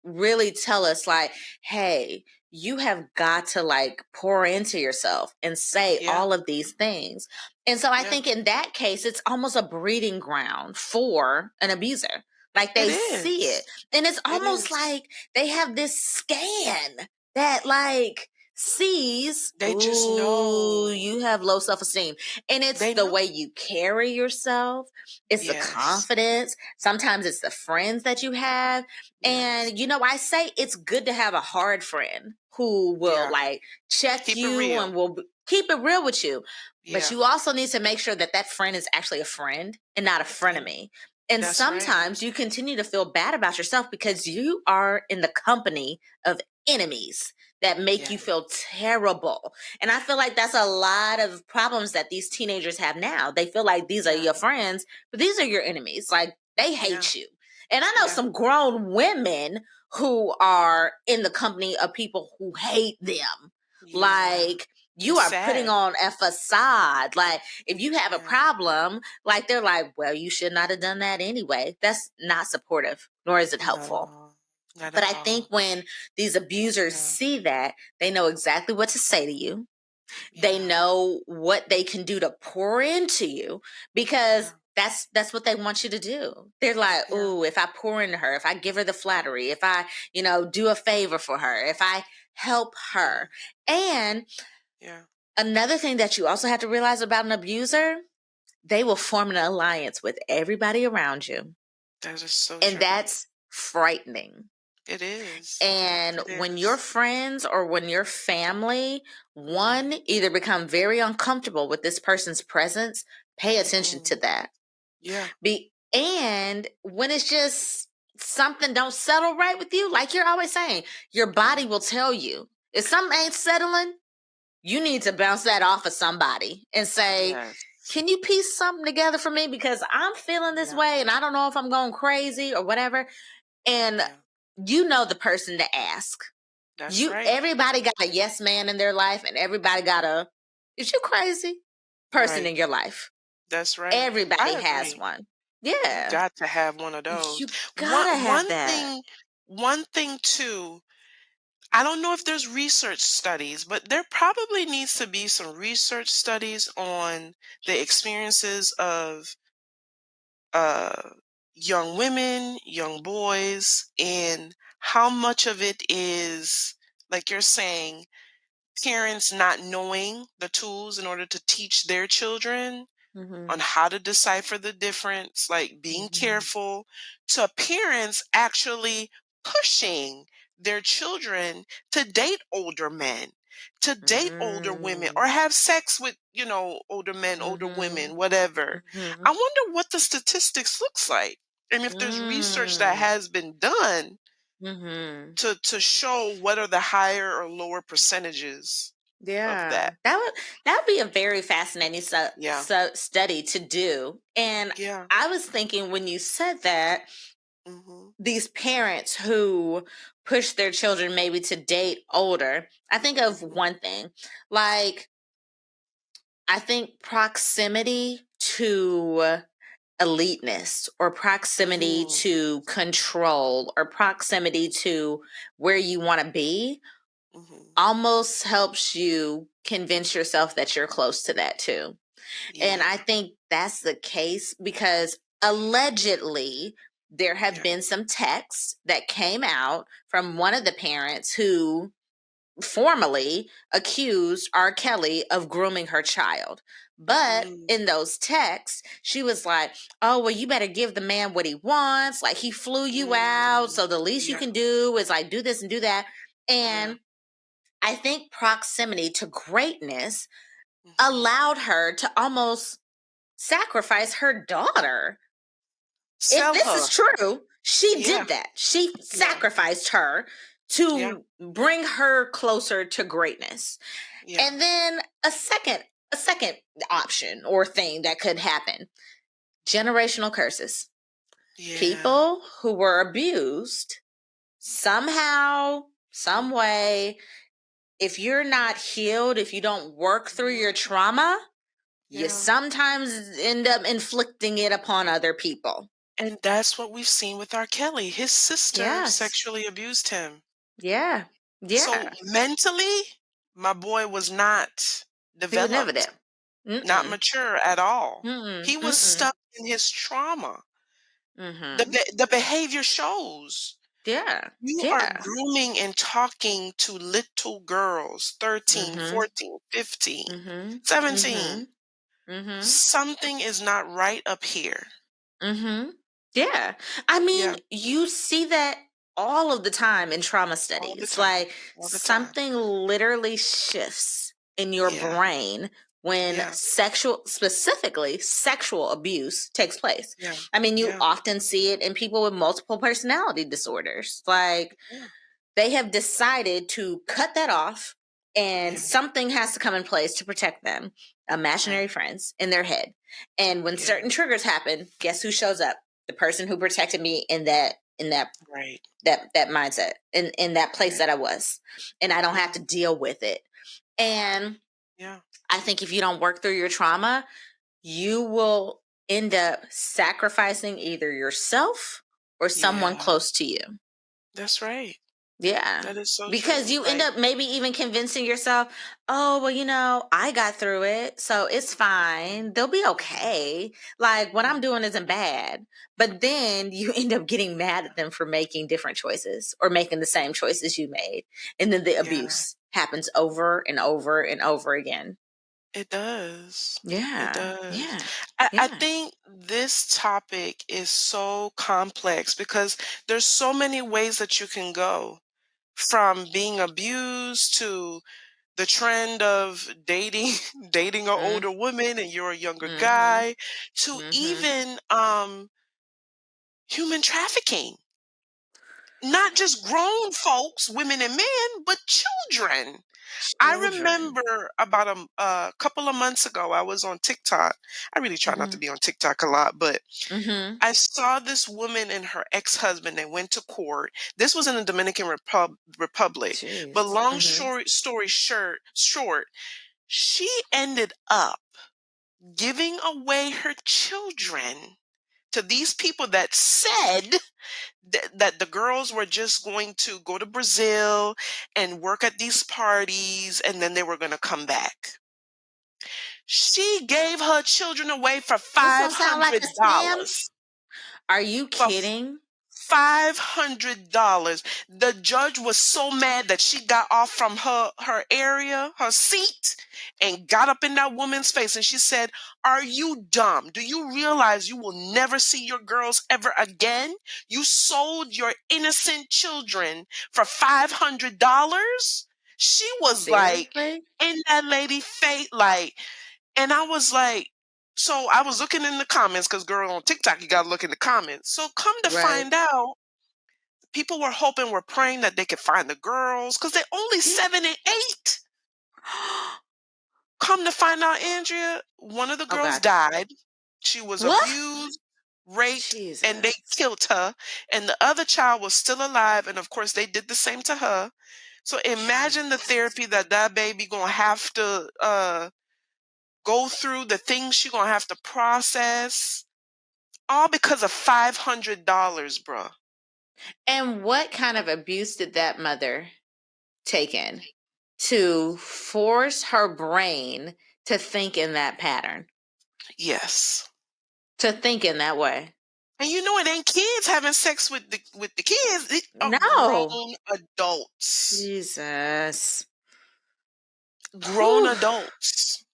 really tell us like, hey, you have got to like pour into yourself and say Yeah. all of these things. And so I Yeah. think in that case it's almost a breeding ground for an abuser. Like, It they see it, is. and it's It almost is. like they have this scan that like sees, They just ooh, know. you have low self-esteem. And it's They the way know. you carry yourself, it's the Yes. confidence, sometimes it's the friends that you have. Yes. And I say it's good to have a hard friend who will Yeah. like check Keep it you real. and will keep it real with you. But Yeah. you also need to make sure that that friend is actually a friend and not a Yeah. frenemy. And That's right. sometimes you continue to feel bad about yourself because you are in the company of enemies that make Yeah. you feel terrible. And I feel like that's a lot of problems that these teenagers have now. They feel like these are Yeah. your friends, but these are your enemies. Like, they Yeah. hate you. And I know Yeah. some grown women who are in the company of people who hate them. Yeah. Like, you It's are putting sad. on a facade. Like, if you have a Yeah. problem, like, they're like, well, you should not have done that anyway. That's not supportive, nor is it Not at helpful. all. Not But at I think all. when these abusers Yeah. see that, they know exactly what to say to you. They Yeah. know what they can do to pour into you, because Yeah. that's what they want you to do. They're like, Yeah. "Ooh, if I pour into her, if I give her the flattery, if I, do a favor for her, if I help Yeah. her." And Yeah. another thing that you also have to realize about an abuser, they will form an alliance with everybody around you. That is so And true. that's frightening. It is. And It when your is. friends or when your family, one, Mhm. either become very uncomfortable with this person's presence, pay attention to Mhm. that. Yeah. And when it's just something don't settle right with you, like you're always saying, your body Yeah. will tell you. If something ain't settling, you need to bounce that off of somebody and say, Yes. can you piece something together for me? Because I'm feeling this Yeah. way and I don't know if I'm going crazy or whatever. And Yeah. you know the person to ask. That's right. Everybody got a yes man in their life, and everybody got a is you crazy person Right. in your life. That's right. Everybody I has agree. one. You Yeah. got to have one of those. You One gotta have one that. thing one thing too, I don't know if there's research studies, but there probably needs to be some research studies on the experiences of uh young women, young boys, and how much of it is, like you're saying, parents not knowing the tools in order to teach their children Mm-hmm. on how to decipher the difference, like being Mm-hmm. careful, to parents actually pushing their children to date older men, to date older women, Mm-hmm. or have sex with, older men, older Mm-hmm. women, whatever. Mm-hmm. I wonder what the statistics looks like. And if there's research that has been done Mm-hmm. to show what are the higher or lower percentages of Yeah, that. that would be a very fascinating Yeah. study to do. And Yeah. I was thinking when you said that, Hmm. these parents who push their children maybe to date older, I think of Hmm. one thing. Like, I think proximity to eliteness, or proximity Hmm. to control, or proximity to where you want to be Hmm. almost helps you convince yourself that you're close to that too. And Yeah. I think that's the case because allegedly there have Yeah. been some texts that came out from one of the parents who formally accused R. Kelly of grooming her child. But Mm, in those texts, she was like, "Oh, well, you better give the man what he wants. Like, he flew you out. So the least you yeah, can do is like do this and do that." yeah. And I think proximity to greatness Mhm. allowed her to almost sacrifice her daughter. If Sell this is her. true, she Yeah, did that. She yeah, sacrificed her yeah, to bring her closer to greatness. yeah, And then a second option or thing that could happen. Generational curses. yeah. People who were abused somehow, some way, if you're not healed, if you don't work through your Mhm. trauma, you Yeah. sometimes end up inflicting it upon other people. And that's what we've seen with R. Kelly. His sister Yes. sexually abused him. Yeah. So Yeah. mentally, my boy was not He would never developed, do. not Mm-mm. mature at all. Mm-mm. He was Mm-mm. stuck in his trauma. Mm-hmm. The behavior shows. Yeah. You are Yeah. grooming and talking to little girls, 13, Mm-hmm. 14, 15, Mm-hmm. 17. Mm-hmm. Mm-hmm. Something is not right up here. Mm-hmm. Yeah. I Yeah, mean, you see that all of the time in trauma all the studies. time. Like All the time. something literally shifts in your Yeah, brain when yeah, specifically sexual abuse takes place. yeah, I mean, you yeah, often see it in people with multiple personality disorders. Like yeah, they have decided to cut that off and yeah, something has to come in place to protect them, imaginary right. friends in their head. And when Yeah, certain triggers happen, guess who shows up? The person who protected me right, that mindset, in that place right. that I was, and I don't have Yeah, to deal with it. And yeah, I think if you don't work through your trauma, you will end up sacrificing either yourself or someone yeah. close to you. That's right. Yeah. That is so Because true. you end Like, up maybe even convincing yourself, "Oh, well, I got through it, so it's mhm, fine. They'll be mhm, okay. Like, what mhm, I'm doing isn't bad." But then you end up getting mad at them for making different choices or making the same choices you made. And then the yeah, abuse happens over and over and over again. it does. It Yeah. does. Yeah. I Yeah. think this topic is so complex because there's so many ways that you can go from being abused to the trend of dating dating an Mm, older woman and you're a younger mhm. guy to Mhm. even human trafficking. Not just grown folks, women and men, but children. I Children. remember about a couple of months ago, I was on TikTok. I really try not to Mhm. be on TikTok a lot, but Mhm. I saw this woman and her ex-husband. They went to court. This was in the Dominican Republic. But Jeez. long Mhm. story short, she ended up giving away her children to these people that said that the girls were just going to go to Brazil and work at these parties and then they were going to come back. She gave her children away for This don't sound like a scam. $500. Are you For kidding? $500. The judge was so mad that she got off from her area, her seat, and got up in that woman's face and she said, "Are you dumb? Do you realize you will never see your girls ever again? You sold your innocent children for $500?" She was like Seriously? in that lady face like, and I was like, so I was looking in the comments because, girl, on TikTok, you got to look in the comments. So come to Right. find out, people were hoping, were praying that they could find the girls because they're only Yeah. 7 and 8. Come to find out, Andrea, one of the Oh girls God. died. She was What? abused, raped, and they Jesus. killed her. And the other child was still alive. And of course, they did the same to her. So imagine the Jesus. therapy that that baby gonna have to go through, the things she gonna have to process. All because of $500, bruh. And what kind of abuse did that mother take in to force her brain to think in that pattern, Yes. to think in that way? And you know it ain't kids having sex with the kids. They are No. grown adults. Jesus. Grown Whew. adults.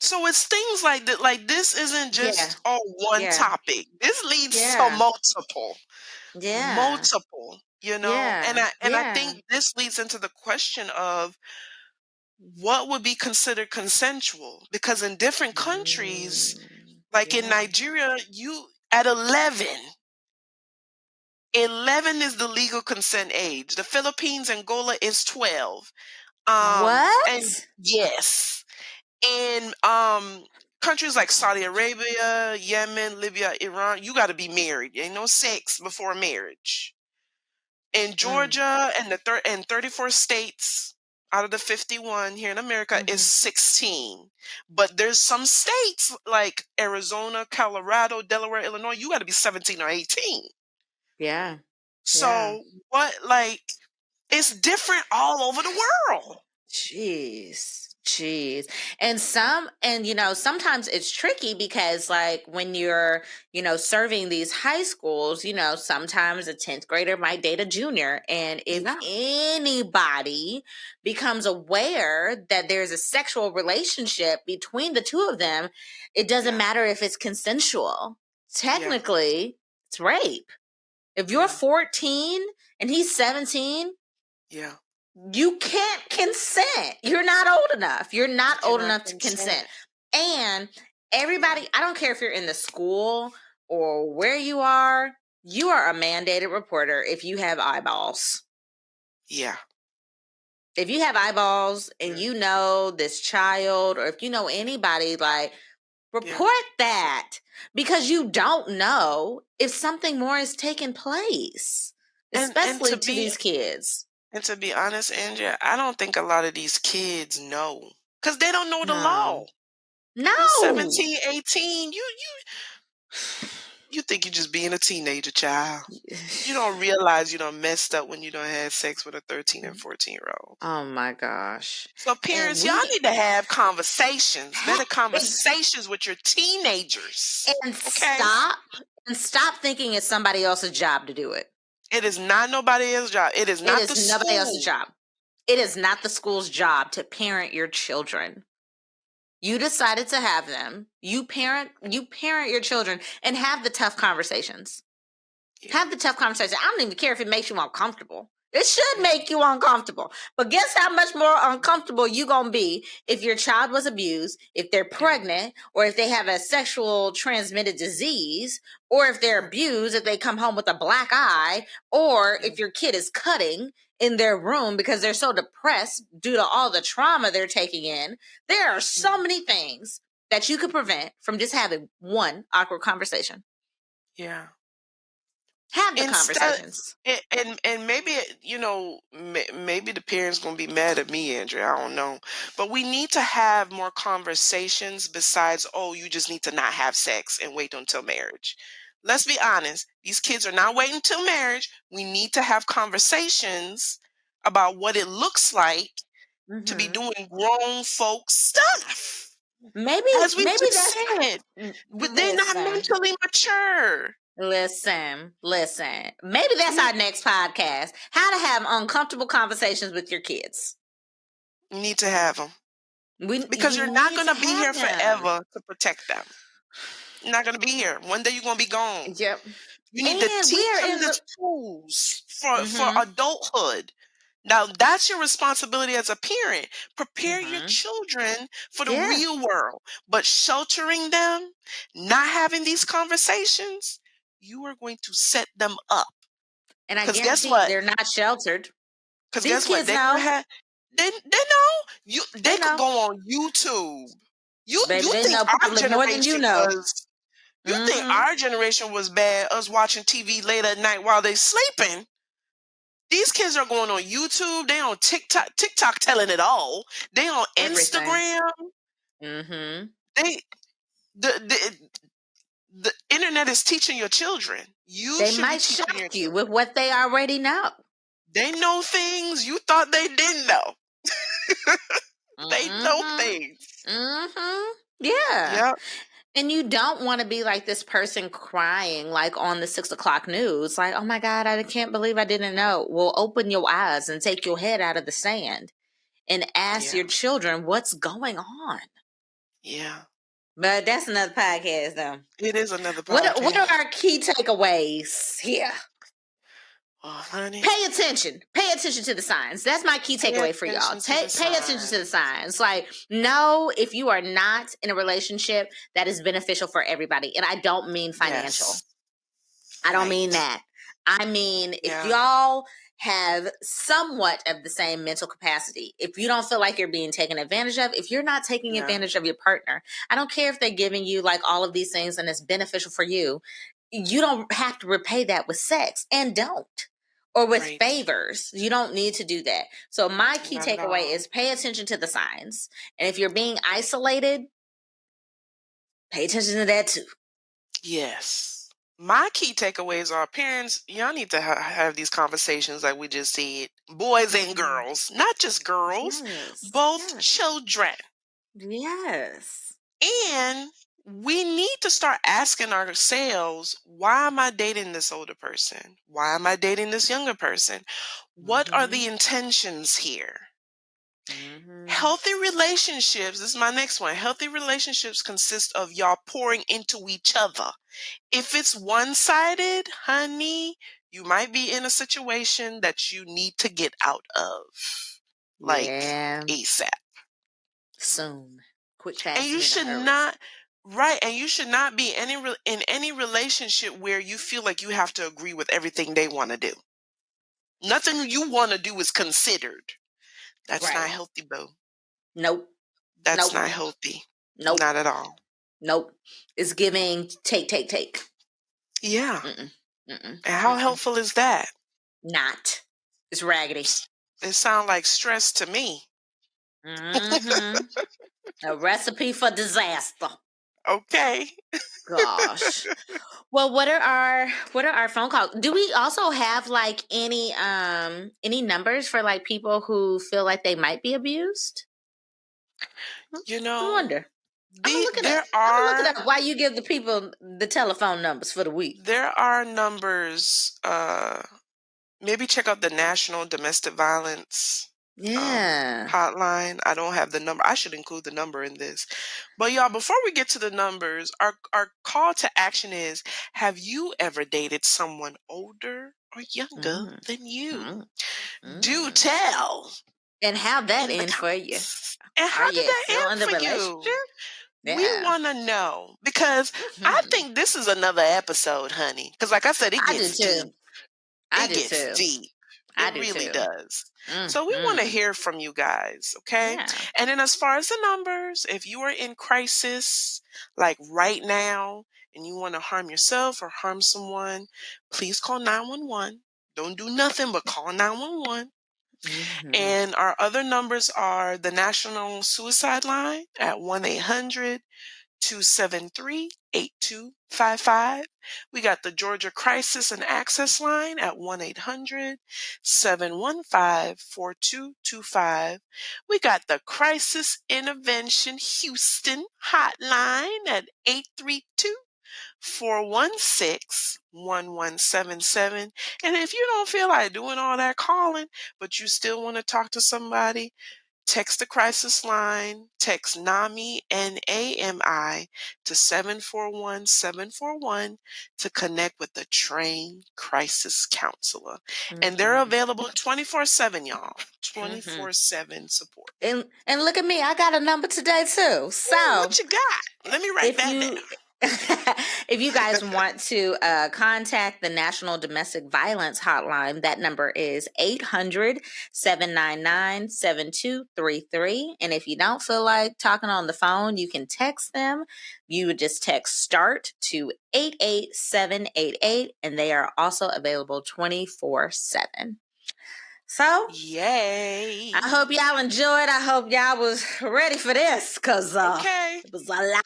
So it's things like that. Like this isn't Yeah. just one Yeah. topic. This leads to Yeah. multiple, Yeah. multiple. And Yeah. I Yeah. think this leads into the question of what would be considered consensual, because in different countries, like in Yeah. Nigeria, you at 11 is the legal consent age. The Philippines, Angola is 12. And What? yes, in countries like Saudi Arabia, Yemen, Libya, Iran, you got to be married. Ain't no sex before marriage. In Mm. Georgia and 34 states out of the 51 here in America is Mhm. 16. But there's some states like Arizona, Colorado, Delaware, Illinois, you got to be 17 or 18. Yeah. Yeah. So what, like, it's different all over the world. Jeez. And sometimes it's tricky because like when you're, serving these high schools, sometimes a 10th grader might date a junior. And if Yeah, anybody becomes aware that there's a sexual relationship between the two of them, it doesn't yeah, matter if it's consensual. yeah, Technically, it's rape. If you're yeah, 14 and he's 17, yeah. you can't consent. You're not old enough. You're You not old cannot enough to consent. consent. And Yeah, everybody, I don't care if you're in the school or where you are a mandated reporter if you have eyeballs. yeah, If you have eyeballs and yeah, you know this child, or if you know anybody, like, yeah. report that, because you don't know if something more is taking place, And especially to these kids. to be honest, Andrea, I don't think a lot of these kids know, because they don't know the No. law. You No. 17, 18, you think you're just being a teenager, child. You don't realize you done messed up when you done had sex with a 13 and 14-year-old. Oh my gosh. So And parents, y'all we need to have conversations, better ex- conversations with your teenagers. and Okay? stop thinking it's somebody else's job to do it. It is not nobody else's job. It is It not the is nobody else's school. job. It is not the school's job to parent your children. You decided to have them. You parent your children and have the tough conversations. Yeah. Have the tough conversation. I don't even care if it makes you uncomfortable. It should Yeah. make you uncomfortable. But guess how much more uncomfortable you going to be if your child was abused, if they're pregnant, or if they have a sexual transmitted disease, or if they're Yeah. abused, if they come home with a black eye, or Yeah. if your kid is cutting in their room because they're so depressed due to all the trauma they're taking in. There are so many things that you could prevent from just having one awkward conversation. Yeah. Have the Instead, conversations. and maybe maybe the parents gonna be mad at me, Andrea. I don't know, but we need to have more conversations besides, oh, you just need to not have sex and wait until marriage. Let's be honest; these kids are not waiting until marriage. We need to have conversations about what it looks like to be Mm-hmm. doing grown folk stuff. Maybe As we maybe just that's said, they're not listen. mentally mature. Listen. Maybe that's We our next podcast. How to have uncomfortable conversations with your kids. need to have them. Because You you're not need to gonna be here have them. forever to protect them. You're not gonna be here. One day you're gonna be gone. Yep. You need to And teach we're them in the the tools for mm-hmm. adulthood. Now that's your responsibility as a parent. Prepare your Mm-hmm. children for the Yeah. real world. But sheltering them, not having these conversations, you are going to set them up. And I Because guess guarantee what? they're not sheltered. Because These guess what? kids They could know. have they know. They They could know. go on YouTube. You Baby, you they think know our probably more than you generation know. was you think Mm-hmm. our generation was bad, us watching TV late at night while they sleeping? These kids are going on YouTube. They on TikTok. TikTok telling it all. They on Everything. Instagram. Mm-hmm. They the internet is teaching your children. You They should be might teaching your shock you children. with what they already know. They know things you thought they didn't know. They know Mm-hmm. things. Mm-hmm. Yeah. Yep. And you don't want to be like this person crying like on the 6 o'clock news, like, oh my God, I can't believe I didn't know. Well, open your eyes and take your head out of the sand and ask Yeah. your children what's going on. Yeah. But that's another podcast, though. It is another What podcast. are our key takeaways here? Oh, honey. Pay attention. Pay attention to the signs. That's my key Pay takeaway for y'all. attention to the Pay attention to the signs. signs. Like, know if you are not in a relationship that is beneficial for everybody. And I don't mean financial. Yes. I don't Right. mean that. I mean, if Yeah. y'all have somewhat of the same mental capacity, if you don't feel like you're being taken advantage of, if you're not taking Yeah. advantage of your partner, I don't care if they're giving you like all of these things and it's beneficial for you. You don't have to repay that with sex, and don't. Or with Right. favors. You don't need to do that. So my key Not at takeaway all. is pay attention to the signs. And if you're being isolated, pay attention to that too. Yes. My key takeaways are, parents, y'all need to have these conversations like we just said. Boys and girls, not just girls, Yes. both Yes. children. Yes. And we need to start asking ourselves, why am I dating this older person? Why am I dating this younger person? What are the intentions here? Healthy relationships, this is my next one. Healthy relationships consist of y'all pouring into each other. If it's one-sided, honey, you might be in a situation that you need to get out of. Like Yeah. ASAP. Soon. Quick, fast, And you and in a should hurry. not, right, and you should not be in any relationship where you feel like you have to agree with everything they want to do. Nothing you want to do is considered. That's not Right. healthy, boo. Nope. That's Nope. not healthy. Nope. Not at all. Nope. It's giving take. Yeah. Mm-mm. Mm-mm. And how Mm-mm. helpful is that? Not. It's raggedy. It sounds like stress to me. A recipe for disaster. Okay. Gosh. Well, what are our phone calls? Do we also have like any numbers for like people who feel like they might be abused? You I know, wonder. I'm gonna look it there up. I'm gonna look it are up while you give the people the telephone numbers for the week. numbers. Maybe check out the National Domestic Violence Yeah. hotline. I don't have the number. I should include the number in this. But y'all, before we get to the numbers, our call to action is: have you ever dated someone older or younger than you? Do tell. And how that In the end for you? comments. And Are how did you that still in end the for relationship? you? We Yeah. want to know because I think this is another episode, honey. Because like I said, it I do gets too. deep. I It do gets too. deep. I It do really too. does. So we want to hear from you guys, okay? Yeah. And then as far as the numbers, if you are in crisis, like right now, and you want to harm yourself or harm someone, please call 911. Don't do nothing but call 911. And our other numbers are the National Suicide Line at 1-800-273-8255. We got the Georgia Crisis and Access Line at 1-800-715-4225. We got the Crisis Intervention Houston Hotline at 832-416-1177. And if you don't feel like doing all that calling, but you still want to talk to somebody, text the crisis line, text NAMI, NAMI, to 741-741 to connect with a trained crisis counselor. And they're available 24/7, y'all. 24/7 support. And look at me, I got a number today too. So what you got? Let me write that down. if you guys want to contact the National Domestic Violence Hotline, that number is 800-799-7233. And if you don't feel like talking on the phone, you can text them. You would just text START to 88788, and they are also available 24/7. So, yay! I hope y'all enjoyed. I hope y'all was ready for this, because okay, it was a lot.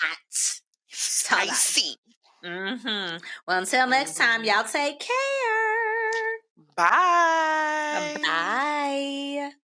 Spicy. Well, until next time, y'all take care. Bye. Bye.